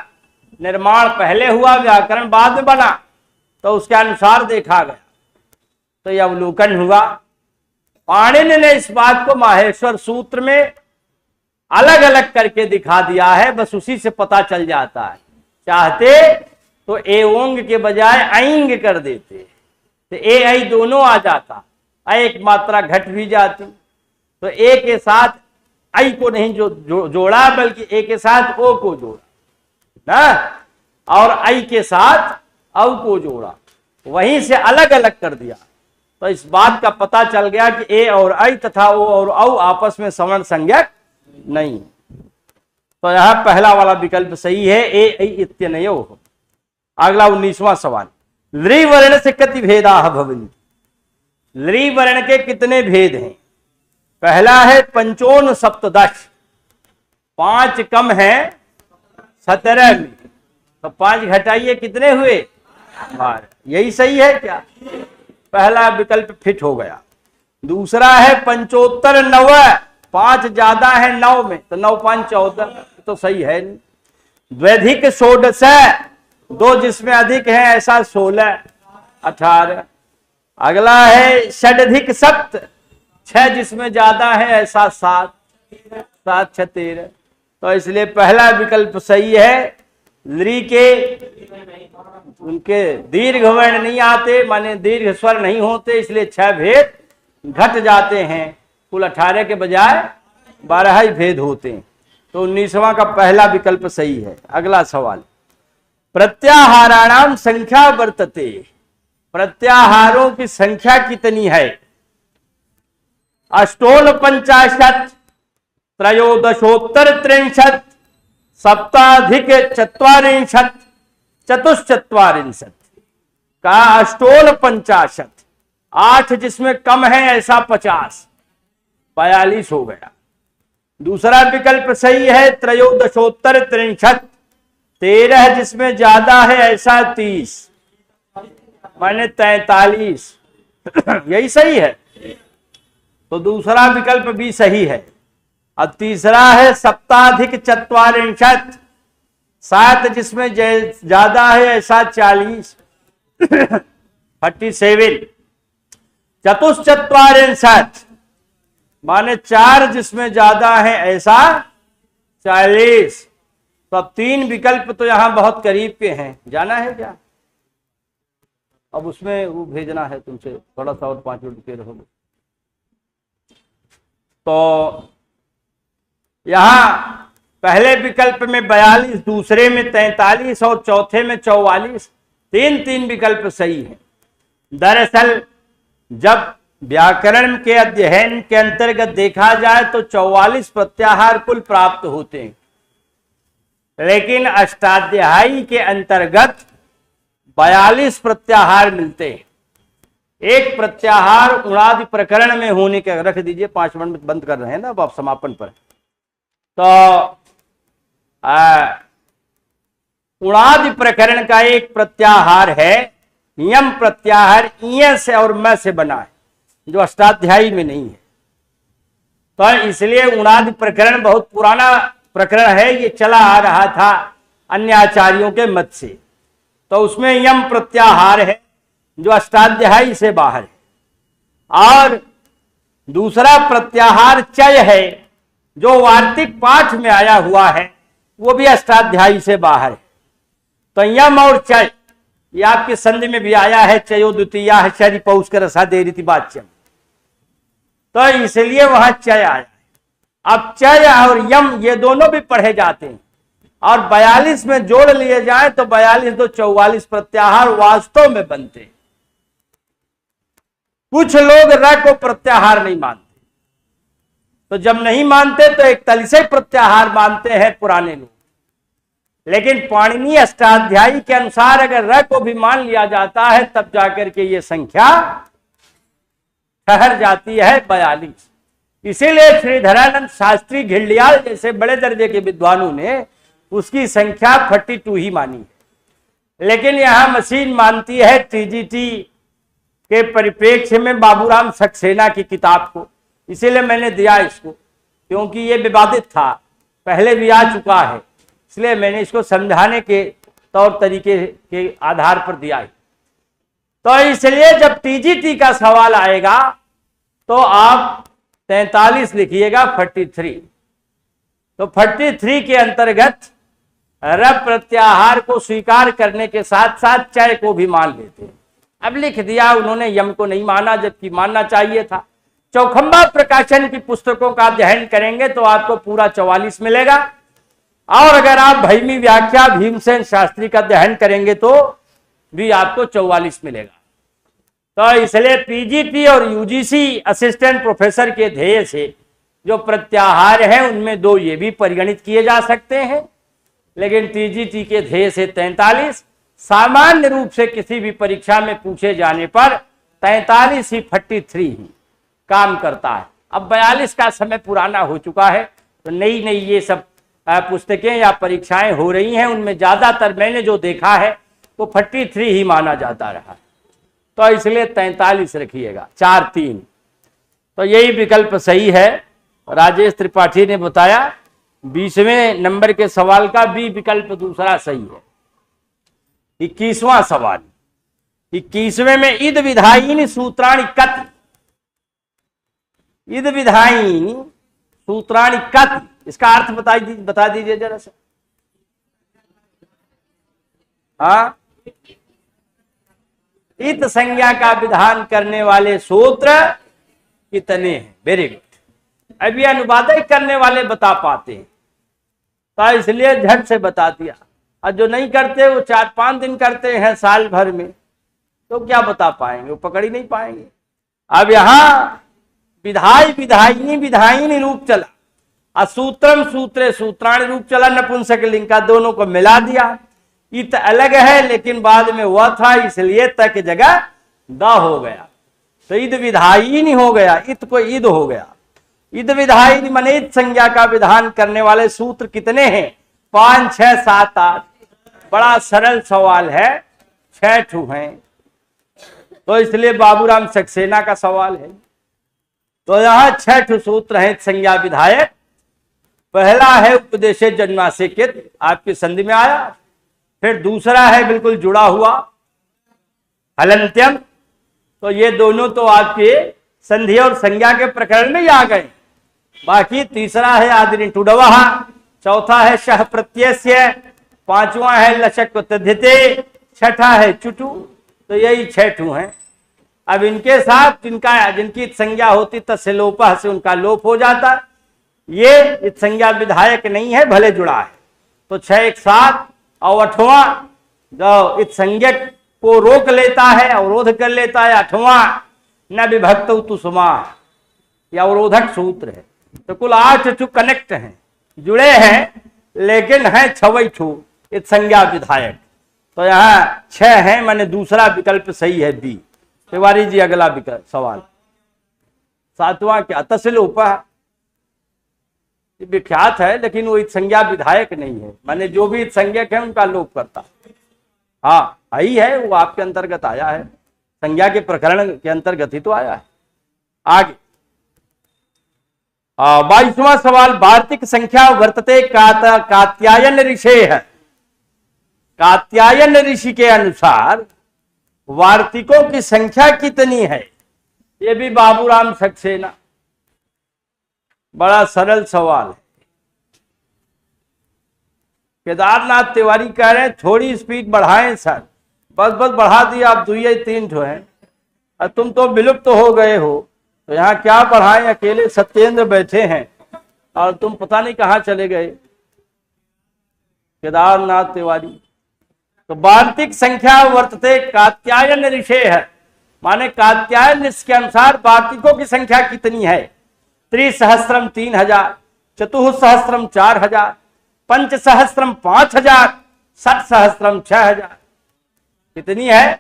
निर्माण पहले हुआ, व्याकरण बाद में बना, तो उसके अनुसार देखा गया। तो यह अवलोकन हुआ। पाणिनि ने इस बात को माहेश्वर सूत्र में अलग अलग करके दिखा दिया है, बस उसी से पता चल जाता है। चाहते तो एवंग के बजाय ऐंग कर देते, तो ए ऐ दोनों आ जाता, एक मात्रा घट भी जाती। तो ए के साथ ऐ को नहीं जोड़ा, बल्कि ए के साथ ओ को जोड़ा ना, और ऐ के साथ औ को जोड़ा, वहीं से अलग अलग कर दिया। तो इस बात का पता चल गया कि ए और ऐ तथा ओ और औ आपस में सवर्ण संज्ञक नहीं। तो यह पहला वाला विकल्प सही है, ए ऐ इत्यनयोः। अगला 19वां सवाल, लृ वर्ण से कति भेदाः भवन्ति। लृ वर्ण के कितने भेद हैं? पहला है पंचोन सप्तदश, 5 कम है 17 में, तो 5 घटाइए कितने हुए? 12। यही सही है क्या? पहला विकल्प फिट हो गया। दूसरा है पंचोत्तर 9, 5 ज्यादा है 9 में, तो 9 5 14, तो सही है नहीं। द्वैधिक 16, 2 जिसमें अधिक है ऐसा 16 18। अगला है षडधिक 7, 6 जिसमें ज्यादा है ऐसा 7 7 6 13। तो इसलिए पहला विकल्प सही है। लृ के उनके दीर्घ वर्ण नहीं आते, माने दीर्घ स्वर नहीं होते, इसलिए 6 भेद घट जाते हैं, कुल 18 के बजाय 12 ही भेद होते हैं। तो 19वां का पहला विकल्प सही है। अगला सवाल, प्रत्याहाराणाम संख्या वर्तते। प्रत्याहारों की संख्या कितनी है? 48, त्रयोदशोत्तर 63, सप्ताधिक 40, चतुश्चत्वारिंशत् का 48, 8 जिसमें कम है ऐसा 50, 42 हो गया। दूसरा विकल्प सही है, त्रयोदशोत्तर 63, 13 जिसमें ज्यादा है ऐसा 30, माने 43। यही सही है, तो दूसरा विकल्प भी सही है। अब तीसरा है सप्ताधिक 40, 7 जिसमें ज्यादा है ऐसा 40, 47। चतुश्चत्वारिंशत् माने 4 जिसमें ज्यादा है ऐसा 40। तो अब 3 विकल्प तो यहां बहुत करीब के हैं, जाना है क्या? अब उसमें वो भेजना है तुमसे, थोड़ा सा और 5 मिनट के रहोगे। तो यहां पहले विकल्प में 42, दूसरे में 43 और चौथे में 44। 3 विकल्प सही है। दरअसल जब व्याकरण के अध्ययन के अंतर्गत देखा जाए तो 44 प्रत्याहार कुल प्राप्त होते हैं, लेकिन अष्टाध्यायी के अंतर्गत 42 प्रत्याहार मिलते हैं। एक प्रत्याहार उणादि प्रकरण में होने के, रख दीजिए 5 मिनट बंद कर रहे हैं ना अब आप समापन पर। तो उणादि प्रकरण का एक प्रत्याहार है यम प्रत्याहार, इय से और मैं से बना है, जो अष्टाध्यायी में नहीं है। तो इसलिए उणादि प्रकरण बहुत पुराना प्रकरण है, ये चला आ रहा था अन्य आचार्यों के मत से। तो उसमें यम प्रत्याहार है जो अष्टाध्यायी से बाहर है, और दूसरा प्रत्याहार चय है जो वार्तिक पाठ में आया हुआ है, वो भी अष्टाध्यायी से बाहर है। तो यम और चय ये आपके संधि में भी आया है, चयो द्वितीया शरि पौष्कर रसादेरिति वाच्यम, तो इसलिए वहां चय आया है। अब चय और यम ये दोनों भी पढ़े जाते हैं, और 42 में जोड़ लिए जाए तो 42 तो 44 प्रत्याहार वास्तव में बनते हैं। कुछ लोग र को प्रत्याहार नहीं मानते, तो जब नहीं मानते तो 41 प्रत्याहार मानते हैं पुराने लोग। लेकिन पाणिनि अष्टाध्यायी के अनुसार अगर र को भी मान लिया जाता है तब जाकर के ये संख्या ठहर जाती है 42। इसीलिए श्रीधरानंद शास्त्री घिल्डियाल जैसे बड़े दर्जे के विद्वानों ने उसकी संख्या 42 ही मानी है। लेकिन यहां मशीन मानती है टीजीटी के परिप्रेक्ष्य में बाबूराम सक्सेना की किताब को, इसीलिए मैंने दिया इसको, क्योंकि ये विवादित था, पहले भी आ चुका है, इसलिए मैंने इसको समझाने के तौर तरीके के आधार पर दिया है। तो इसलिए जब टीजीटी का सवाल आएगा तो आप 43 लिखिएगा 43। तो 43 के अंतर्गत र प्रत्याहार को स्वीकार करने के साथ साथ चय को भी मान लेते हैं। अब लिख दिया उन्होंने, यम को नहीं माना जबकि मानना चाहिए था। चौखंबा प्रकाशन की पुस्तकों का अध्ययन करेंगे तो आपको पूरा 44 मिलेगा, और अगर आप भैमी व्याख्या भीमसेन शास्त्री का अध्ययन करेंगे तो भी आपको 44 मिलेगा। तो इसलिए पीजीटी और यूजीसी असिस्टेंट प्रोफेसर के ध्येय से जो प्रत्याहार है उनमें 2 ये भी परिगणित किए जा सकते हैं, लेकिन टीजीटी के ध्येय से 43। सामान्य रूप से किसी भी परीक्षा में पूछे जाने पर 43 ही 43 ही काम करता है। अब 42 का समय पुराना हो चुका है, तो नई नई ये सब पुस्तकें या परीक्षाएं हो रही हैं, उनमें ज्यादातर मैंने जो देखा है वो 43 ही माना जाता रहा, तो इसलिए 43 रखिएगा 4-3। तो यही विकल्प सही है। राजेश त्रिपाठी ने बताया 20वें नंबर के सवाल का बी विकल्प दूसरा सही है। 21वां सवाल, 21वें में इद विधायिनी सूत्राणि कति, इद विधायिनी सूत्राणि कति, इसका अर्थ बता दीजिए जरा सा। हाँ, इत संज्ञा का विधान करने वाले सूत्र कितने हैं? Very good. अभी अनुवादक करने वाले बता पाते हैं, तो इसलिए झट से बता दिया, और जो नहीं करते वो 4-5 दिन करते हैं साल भर में, तो क्या बता पाएंगे, वो पकड़ ही नहीं पाएंगे। अब यहां विधाई विधायिनी विधायिनी रूप चला, असूत्रम सूत्रे सूत्राणि रूप चला, नपुंसक लिंग का दोनों को मिला दिया। इत अलग है लेकिन बाद में वह था, इसलिए त की जगह द हो गया, तो ईद विधायिनी हो गया, इत को ईद हो गया। ईद विधायिनी माने ईद संज्ञा का विधान करने वाले सूत्र कितने हैं? 5, 6, 7, 8। बड़ा सरल सवाल है, 6 ठू हैं, तो इसलिए बाबूराम सक्सेना का सवाल है। तो यहां 6 ठू सूत्र हैं संज्ञा विधायक। पहला है उपदेशे जन्माशयकृत, आपकी संधि में आया। फिर दूसरा है बिल्कुल जुड़ा हुआ हलंत्यम, तो ये दोनों तो आपके संधि और संज्ञा के प्रकरण में ही आ गए। बाकी तीसरा है आदिनिटुडवः, चौथा है शह प्रत्ययस्य, 5वां है लशक तद्धिते, 6ठा है चुटु। तो यही 6 ठू हैं। अब इनके साथ जिनकी संज्ञा होती तस्य लोपः से उनका लोप हो जाता। ये संज्ञा विधायक नहीं है, भले जुड़ा है, तो 6 एक 7, और 8वां जो इस संज्ञक को रोक लेता है, अवरोध कर लेता है, 8वां न विभक्त तुसमा, या अवरोधक सूत्र है। तो कुल 8 ठू कनेक्ट हैं, जुड़े हैं, लेकिन है 6 ठू इस संज्ञा विधायक। तो यहाँ 6 है, माने दूसरा विकल्प सही है बी। तिवारी जी अगला सवाल, सातवां क्या, तसलोप विख्यात है, लेकिन वो संज्ञा विधायक नहीं है, माने जो भी संज्ञक है उनका लोप करता। हाँ आई है, वो आपके अंतर्गत आया है, संज्ञा के प्रकरण के अंतर्गत ही तो आया है। आगे 22वां सवाल, वार्तिक संख्या वर्तते कात्यायन ऋषि है। कात्यायन ऋषि के अनुसार वार्तिकों की संख्या कितनी है? ये भी बाबूराम सक्सेना, बड़ा सरल सवाल है। केदारनाथ तिवारी कह रहे हैं थोड़ी स्पीड बढ़ाएं सर, बस बढ़ा दिया, आप 2-3 ठो हैं और तुम तो विलुप्त तो हो गए हो, तो यहाँ क्या बढ़ाएं, अकेले सत्येंद्र बैठे हैं और तुम पता नहीं कहाँ चले गए। केदारनाथ तिवारी, तो वार्तिक संख्या वर्तते कात्यायन ऋषि है, माने कात्यायन ऋषि के अनुसार वार्तिकों की संख्या कितनी है? त्रिसहस्रम 3000, चतुःसहस्रम 4000, पंचसहस्रम 5000, षट्सहस्रम 6000। कितनी है?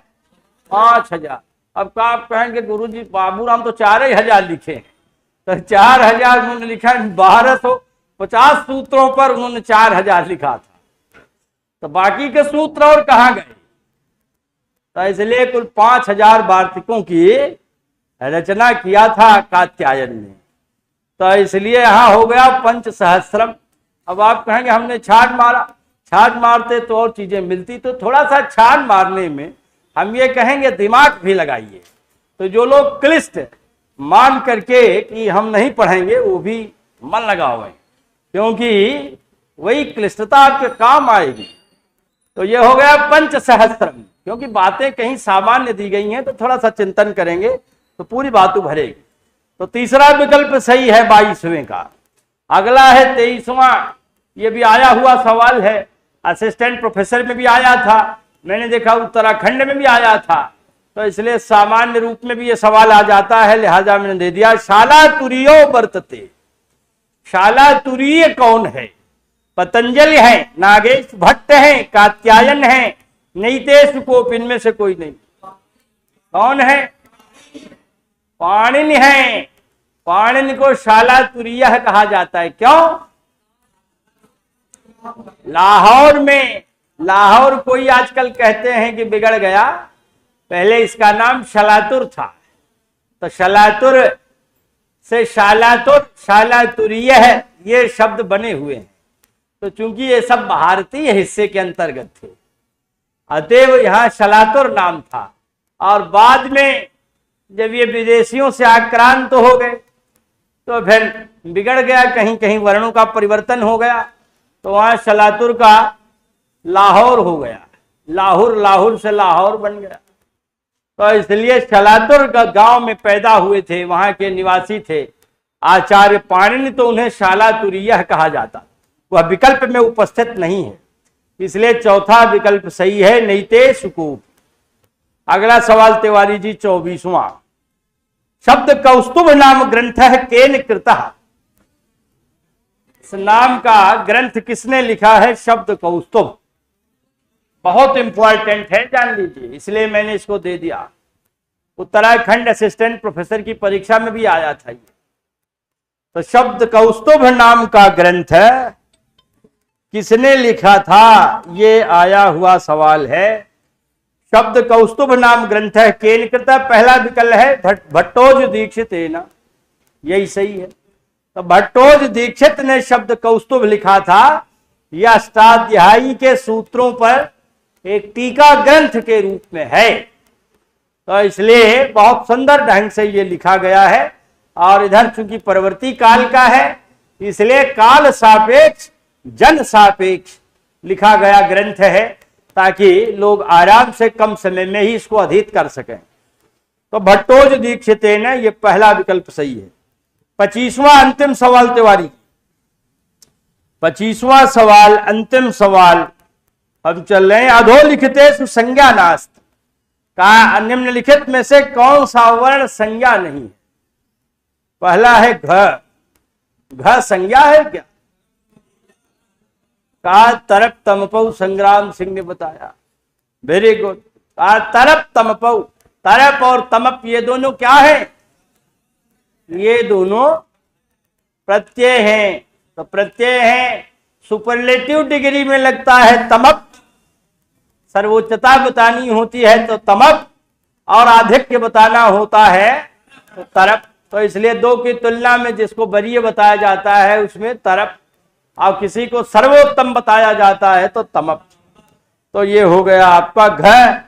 5000। अब क्या आप कहेंगे गुरुजी बाबूराम तो 4000 लिखे हैं, तो 4000 उन्होंने लिखा है, 1250 सूत्रों पर उन्होंने 4000 लिखा था, तो बाकी के सूत्र और कहां गए? तो इसलिए कुल 5000 वार्तिकों की रचना किया था कात्यायन ने, तो इसलिए यहां हो गया पंचसहस्रम। अब आप कहेंगे हमने छाट मारा, छाट मारते तो और चीजें मिलती, तो थोड़ा सा छाट मारने में हम ये कहेंगे दिमाग भी लगाइए। तो जो लोग क्लिष्ट मान करके कि हम नहीं पढ़ेंगे, वो भी मन लगाओ, क्योंकि वही क्लिष्टता आपके काम आएगी। तो ये हो गया पंचसहस्रम, क्योंकि बातें कहीं सामान्य दी गई हैं, तो थोड़ा सा चिंतन करेंगे तो पूरी बात उभरेगी। तो तीसरा विकल्प सही है 22वें का। अगला है 23वां, ये भी आया हुआ सवाल है, असिस्टेंट प्रोफेसर में भी आया था, मैंने देखा उत्तराखंड में भी आया था, तो इसलिए सामान्य रूप में भी ये सवाल आ जाता है, लिहाजा मैंने दे दिया। शाला तुरीयो वर्तते, शाला तुरीय कौन है? पतंजलि है, नागेश भट्ट है, कात्यायन है, नैतेश कोप, इनमें से कोई नहीं। कौन है? पाणिनि है। पाणिनि को शाला तुरीय कहा जाता है, क्यों? लाहौर में, लाहौर कोई आजकल कहते हैं कि बिगड़ गया, पहले इसका नाम शलातुर था, तो शलातुर से शालातुर, शालातुरीय है, ये शब्द बने हुए हैं। तो चूंकि ये सब भारतीय हिस्से के अंतर्गत थे, अतएव यहां शलातुर नाम था, और बाद में जब ये विदेशियों से आक्रांत हो गए तो फिर बिगड़ गया, कहीं कहीं वर्णों का परिवर्तन हो गया, तो वहां शलातुर का लाहौर हो गया, लाहौर, लाहौर से लाहौर बन गया। तो इसलिए शलातुर का गांव में पैदा हुए थे, वहां के निवासी थे आचार्य पाणिनि, तो उन्हें शालातुरीय कहा जाता, वह विकल्प में उपस्थित नहीं है, इसलिए चौथा विकल्प सही है, नैतेश कोप। अगला सवाल तिवारी जी 24वां, शब्द कौस्तुभ नाम ग्रंथ है केन कृतः। इस नाम का ग्रंथ किसने लिखा है? शब्द कौस्तुभ, बहुत इंपॉर्टेंट है, जान लीजिए, इसलिए मैंने इसको दे दिया। उत्तराखंड असिस्टेंट प्रोफेसर की परीक्षा में भी आया था ये। तो शब्द कौस्तुभ नाम का ग्रंथ किसने लिखा था, ये आया हुआ सवाल है। शब्द कौस्तुभ नाम ग्रंथ है केन कृतः, पहला विकल्प है भट्टोज दीक्षित ना, यही सही है। तो भट्टोज दीक्षित ने शब्द कौस्तुभ लिखा था, यह अष्टाध्यायी के सूत्रों पर एक टीका ग्रंथ के रूप में है, तो इसलिए बहुत सुंदर ढंग से ये लिखा गया है। और इधर चूंकि परवर्ती काल का है, इसलिए काल सापेक्ष जन सापेक्ष लिखा गया ग्रंथ है, ताकि लोग आराम से कम समय में ही इसको अधीत कर सकें। तो भट्टोज दीक्षित ने, ये पहला विकल्प सही है। 25वां अंतिम सवाल तिवारी, 25वां सवाल अंतिम सवाल हम चल रहे हैं। अधोलिखितेषु संज्ञा नास्ति, का निम्नलिखित में से कौन सा वर्ण संज्ञा नहीं है? पहला है घ, घ संज्ञा है क्या? का तरप तमपौ, संग्राम सिंह ने बताया, वेरी गुड। का तरप तमपौ, तरप और तमप ये दोनों क्या है? ये दोनों प्रत्यय हैं। तो प्रत्यय है, सुपरलेटिव डिग्री में लगता है तमप, सर्वोच्चता बतानी होती है तो तमप, और आधिक्य बताना होता है तो तरप। तो इसलिए दो की तुलना में जिसको वरीय बताया जाता है उसमें तरप, और किसी को सर्वोत्तम बताया जाता है तो तमप। तो ये हो गया आपका घ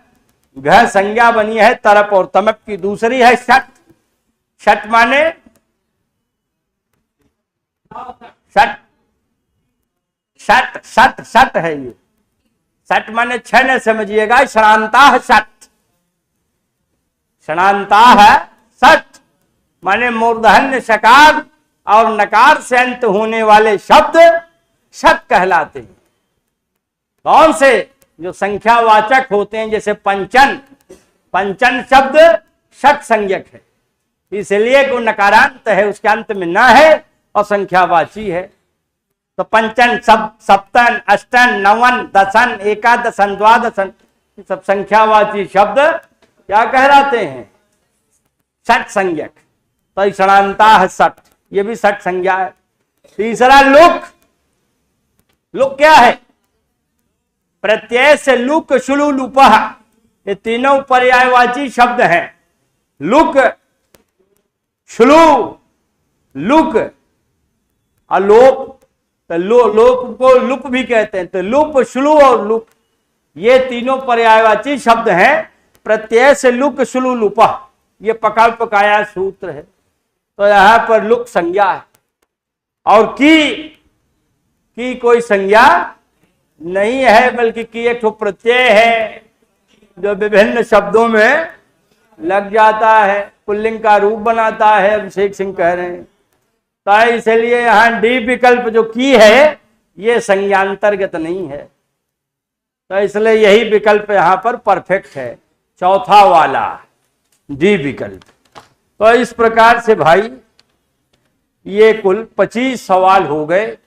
संज्ञा बनी है तरप और तमप की। दूसरी है शट। शट माने शट शट शट है ये। शट माने छह न समझिएगा, षणांता है शट। षणांता है शट माने मूर्धन्य शकार और नकार से अंत होने वाले शब्द शट कहलाते हैं। कौन से? जो संख्यावाचक होते हैं, जैसे पंचन। पंचन शब्द शट संज्ञक है, इसलिए को नकारांत है, उसके अंत में न है और संख्यावाची है। तो पंचन, सप्तन, अष्टन, नवन, दसन, एकादशन, द्वादशन, सब संख्यावाची शब्द क्या कहलाते हैं? षट संज्ञक। तो षणांता है षट, ये भी षट संज्ञा है। तीसरा लुक। लुक क्या है? प्रत्यय से लुक, शुलु, लुपह, ये तीनों पर्यायवाची शब्द हैं। लुक, शुलु, लुक, अलोप। तो लोप को लुप भी कहते हैं। तो लुप, शुलु और लुप ये तीनों पर्यायवाची शब्द हैं। प्रत्यय से लुक, शुलु, लुपह, ये पकड़ पकाया सूत्र है। तो यहां पर लुक संज्ञा है। और की कोई संज्ञा नहीं है, बल्कि की एक ठो प्रत्यय है जो विभिन्न शब्दों में लग जाता है, पुल्लिंग का रूप बनाता है। अभिषेक सिंह कह रहे हैं। तो इसलिए यहां डी विकल्प जो की है ये संज्ञांतर्गत नहीं है, तो इसलिए यही विकल्प यहां पर परफेक्ट है, चौथा वाला डी विकल्प। तो इस प्रकार से भाई ये कुल 25 सवाल हो गए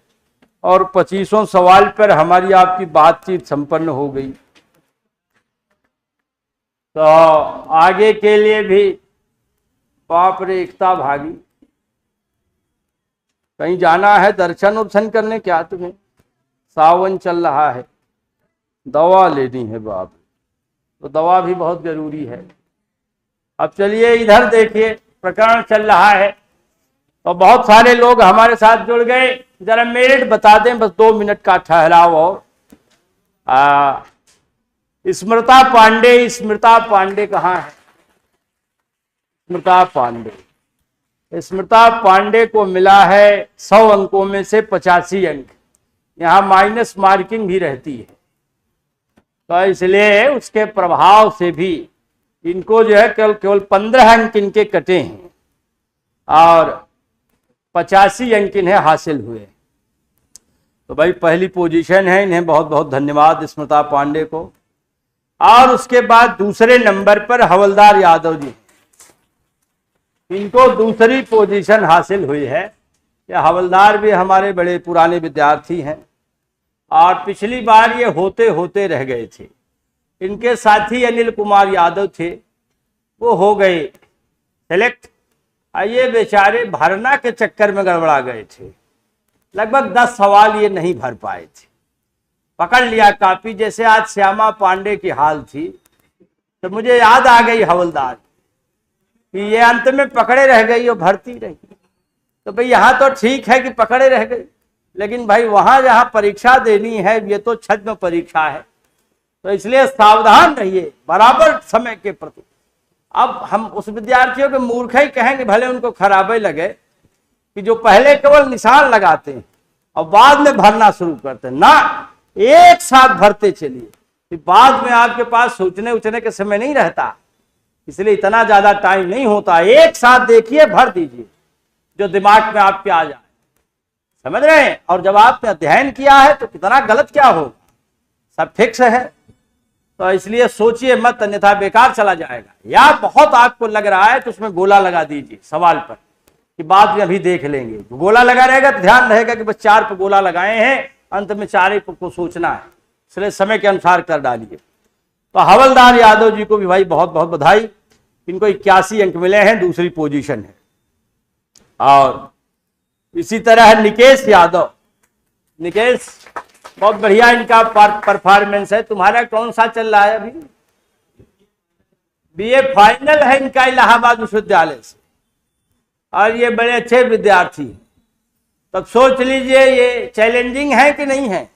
और 25 सवाल पर हमारी आपकी बातचीत संपन्न हो गई। तो आगे के लिए भी बाप रे एकता भागी, कहीं जाना है दर्शन उर्शन करने क्या तुम्हें? सावन चल रहा है, दवा लेनी है बाप, तो दवा भी बहुत जरूरी है। अब चलिए इधर देखिए, प्रकरण चल रहा है तो बहुत सारे लोग हमारे साथ जुड़ गए। जरा मेरिट बता दें, बस 2 मिनट का ठहराव। और स्मृता पांडे, स्मृता पांडे कहाँ है? स्मृता पांडे, स्मृता पांडे को मिला है 100 अंकों में से 85 अंक। यहाँ माइनस मार्किंग भी रहती है, तो इसलिए उसके प्रभाव से भी इनको जो है केवल 15 अंक इनके कटे हैं और 85 अंक इन्हें हासिल हुए। तो भाई पहली पोजीशन है, इन्हें बहुत बहुत धन्यवाद स्मृता पांडे को। और उसके बाद दूसरे नंबर पर हवलदार यादव जी, इनको दूसरी पोजीशन हासिल हुई है। ये हवलदार भी हमारे बड़े पुराने विद्यार्थी हैं और पिछली बार ये होते होते रह गए थे। इनके साथी अनिल कुमार यादव थे, वो हो गए सेलेक्ट। ये बेचारे भरना के चक्कर में गड़बड़ा गए थे, लगभग 10 सवाल ये नहीं भर पाए थे। पकड़ लिया कापी, जैसे आज श्यामा पांडे की हाल थी, तो मुझे याद आ गई हवलदार कि ये अंत में पकड़े रह गई और भरती रही। तो भाई यहाँ तो ठीक है कि पकड़े रह गई, लेकिन भाई वहां जहाँ परीक्षा देनी है ये तो छद्म परीक्षा है, तो इसलिए सावधान रहिए बराबर समय के प्रति। अब हम उस विद्यार्थियों के मूर्ख ही कहेंगे, भले उनको खराबे लगे, कि जो पहले केवल निशान लगाते हैं और बाद में भरना शुरू करते हैं। ना, एक साथ भरते चलिए, बाद में आपके पास सोचने उचने के समय नहीं रहता, इसलिए इतना ज्यादा टाइम नहीं होता। एक साथ देखिए, भर दीजिए जो दिमाग में आपके आ जाए, समझ रहे हैं। और जब आपने अध्ययन किया है तो कितना गलत क्या होगा, सब फिक्स है। तो इसलिए सोचिए मत, अन्यथा बेकार चला जाएगा। या बहुत आपको लग रहा है तो उसमें गोला लगा दीजिए सवाल पर, कि बाद में अभी देख लेंगे। गोला लगा रहेगा तो ध्यान रहेगा कि बस 4 पर गोला लगाए हैं, अंत में 4 को सोचना है, इसलिए समय के अनुसार कर डालिए। तो हवलदार यादव जी को भी भाई बहुत बहुत बधाई। इनको 81 अंक मिले हैं, दूसरी पोजीशन है। और इसी तरह निकेश यादव, निकेश बहुत बढ़िया इनका परफॉर्मेंस है। तुम्हारा कौन सा चल रहा है अभी? बीए फाइनल है इनका इलाहाबाद विश्वविद्यालय से, और ये बड़े अच्छे विद्यार्थी हैं। तब सोच लीजिए ये चैलेंजिंग है कि नहीं है,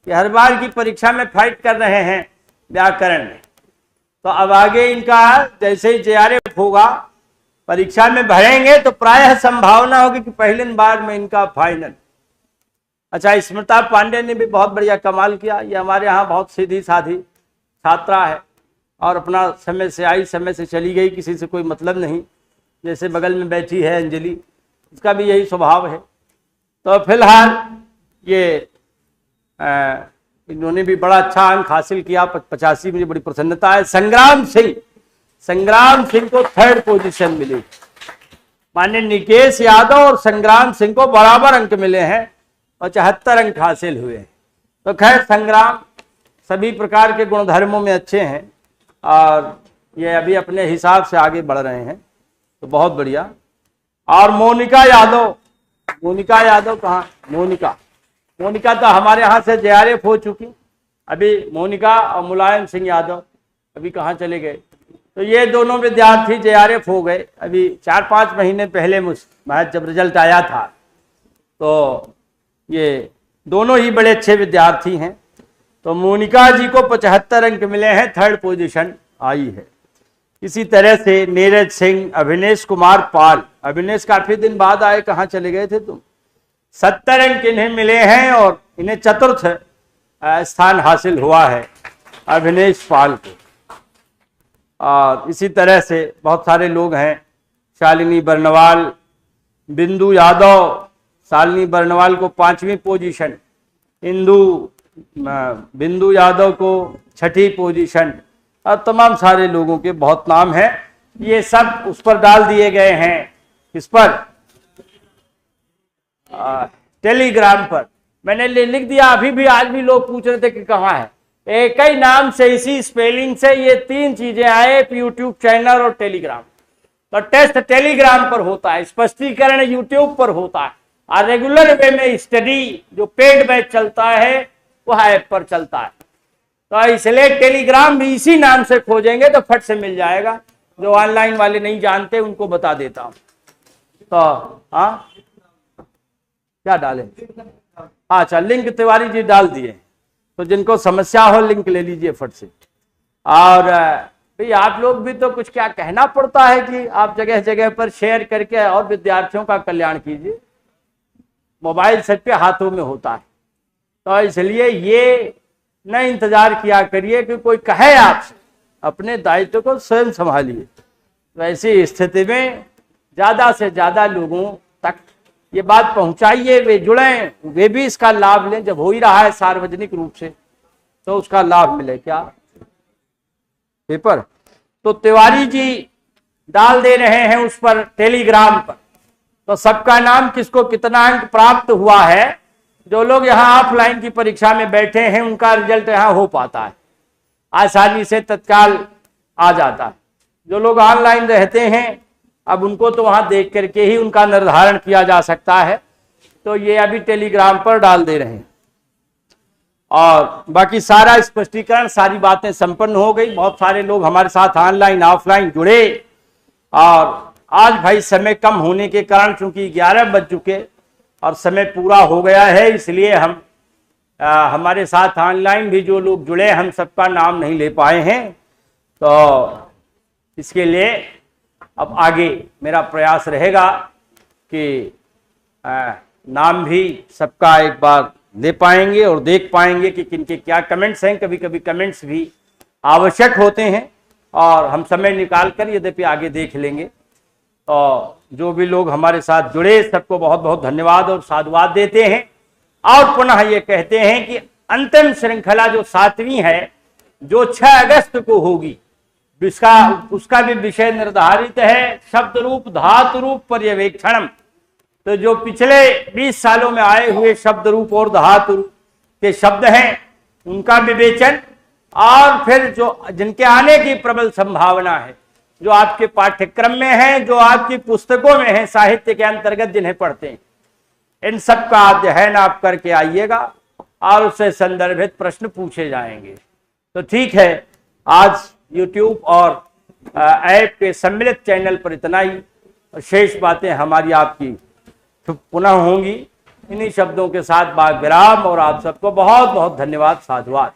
कि हर बार की परीक्षा में फाइट कर रहे हैं व्याकरण में। तो अब आगे इनका जैसे ही जेआरएफ होगा, परीक्षा में भरेंगे तो प्रायः संभावना होगी कि पहले बार में इनका फाइनल। अच्छा, स्मृता पांडे ने भी बहुत बढ़िया कमाल किया। ये हमारे यहाँ बहुत सीधी साधी छात्रा है और अपना समय से आई, समय से चली गई, किसी से कोई मतलब नहीं। जैसे बगल में बैठी है अंजलि, इसका भी यही स्वभाव है। तो फिलहाल ये इन्होंने भी बड़ा अच्छा अंक हासिल किया, 85, मुझे बड़ी प्रसन्नता है। संग्राम सिंह को 3rd पोजीशन मिली। माननीय निकेश यादव और संग्राम सिंह को बराबर अंक मिले हैं, 75 अंक हासिल हुए। तो खैर, संग्राम सभी प्रकार के गुणधर्मों में अच्छे हैं और ये अभी अपने हिसाब से आगे बढ़ रहे हैं, तो बहुत बढ़िया। और मोनिका यादव कहाँ? मोनिका तो हमारे यहाँ से जेआरएफ हो चुकी। अभी मोनिका और मुलायम सिंह यादव अभी कहाँ चले गए? तो ये दोनों विद्यार्थी जेआरएफ हो गए। अभी 4-5 महीने पहले महज जब रिजल्ट आया था, तो ये दोनों ही बड़े अच्छे विद्यार्थी हैं। तो मोनिका जी को 75 अंक मिले हैं, 3rd पोजीशन आई है। इसी तरह से नीरज सिंह, अभिनेश कुमार पाल, अभिनेश काफी दिन बाद आए, कहाँ चले गए थे तुम? 70 अंक इन्हें मिले हैं और इन्हें 4th स्थान हासिल हुआ है अभिनेश पाल को। और इसी तरह से बहुत सारे लोग हैं, शालिनी बर्नवाल, बिंदु यादव, शालिनी बर्नवाल को 5वीं पोजीशन, बिंदु यादव को 6ठी पोजीशन, और तमाम सारे लोगों के बहुत नाम हैं। ये सब उस पर डाल दिए गए हैं, इस पर टेलीग्राम पर मैंने लिख दिया। अभी भी आज भी लोग पूछ रहे थे कि कहाँ है। एक ही नाम से, इसी स्पेलिंग से ये 3 चीजें आए, यूट्यूब चैनल और टेलीग्राम। तो टेस्ट टेलीग्राम पर होता है, स्पष्टीकरण यूट्यूब पर होता है, और रेगुलर वे में स्टडी जो पेड बैच चलता है वह ऐप पर चलता है। तो इसलिए टेलीग्राम भी इसी नाम से खोजेंगे तो फट से मिल जाएगा। जो ऑनलाइन वाले नहीं जानते उनको बता देता हूं। तो हाँ, क्या डालें? अच्छा, लिंक तिवारी जी डाल दिए, तो जिनको समस्या हो लिंक ले लीजिए फट से। और भाई आप लोग भी तो कुछ क्या कहना पड़ता है कि आप जगह जगह पर शेयर करके और विद्यार्थियों का कल्याण कीजिए। मोबाइल सबके हाथों में होता है, तो इसलिए ये न इंतजार किया करिए कि कोई कहे आपसे, अपने दायित्व को स्वयं संभालिए। तो ऐसी स्थिति में ज्यादा से ज्यादा लोगों तक ये बात पहुंचाइए, वे जुड़ें, वे भी इसका लाभ लें। जब हो ही रहा है सार्वजनिक रूप से, तो उसका लाभ मिले। क्या पेपर? तो तिवारी जी डाल दे रहे हैं उस पर टेलीग्राम पर, तो सबका नाम, किसको कितना अंक प्राप्त हुआ है। जो लोग यहाँ ऑफलाइन की परीक्षा में बैठे हैं उनका रिजल्ट यहाँ हो पाता है, आसानी से तत्काल आ जाता है। जो लोग ऑनलाइन रहते हैं, अब उनको तो वहां देख करके ही उनका निर्धारण किया जा सकता है। तो ये अभी टेलीग्राम पर डाल दे रहे हैं, और बाकी सारा स्पष्टीकरण, सारी बातें संपन्न हो गई। बहुत सारे लोग हमारे साथ ऑनलाइन ऑफलाइन जुड़े, और आज भाई समय कम होने के कारण, चूंकि 11 बज चुके और समय पूरा हो गया है, इसलिए हम हमारे साथ ऑनलाइन भी जो लोग जुड़े, हम सबका नाम नहीं ले पाए हैं। तो इसके लिए अब आगे मेरा प्रयास रहेगा कि नाम भी सबका एक बार ले पाएंगे और देख पाएंगे कि किनके क्या कमेंट्स हैं। कभी कभी कमेंट्स भी आवश्यक होते हैं और हम समय निकाल कर यद्यपि आगे देख लेंगे। तो जो भी लोग हमारे साथ जुड़े, सबको बहुत बहुत धन्यवाद और साधुवाद देते हैं। और पुनः ये कहते हैं कि अंतिम श्रृंखला जो 7वीं है, जो 6 अगस्त को होगी, उसका भी विषय निर्धारित है, शब्द रूप धातु रूप पर्यवेक्षणम। तो जो पिछले 20 सालों में आए हुए शब्द रूप और धातु रूप के शब्द हैं, उनका विवेचन, और फिर जो जिनके आने की प्रबल संभावना है जो आपके पाठ्यक्रम में हैं, जो आपकी पुस्तकों में हैं, साहित्य के अंतर्गत जिन्हें पढ़ते हैं, इन सब का अध्ययन आप करके आइएगा और उससे संदर्भित प्रश्न पूछे जाएंगे। तो ठीक है, आज YouTube और ऐप के सम्मिलित चैनल पर इतना ही। शेष बातें हमारी आपकी पुनः होंगी। इन्हीं शब्दों के साथ विराम, और आप सबको बहुत बहुत धन्यवाद, साधुवाद।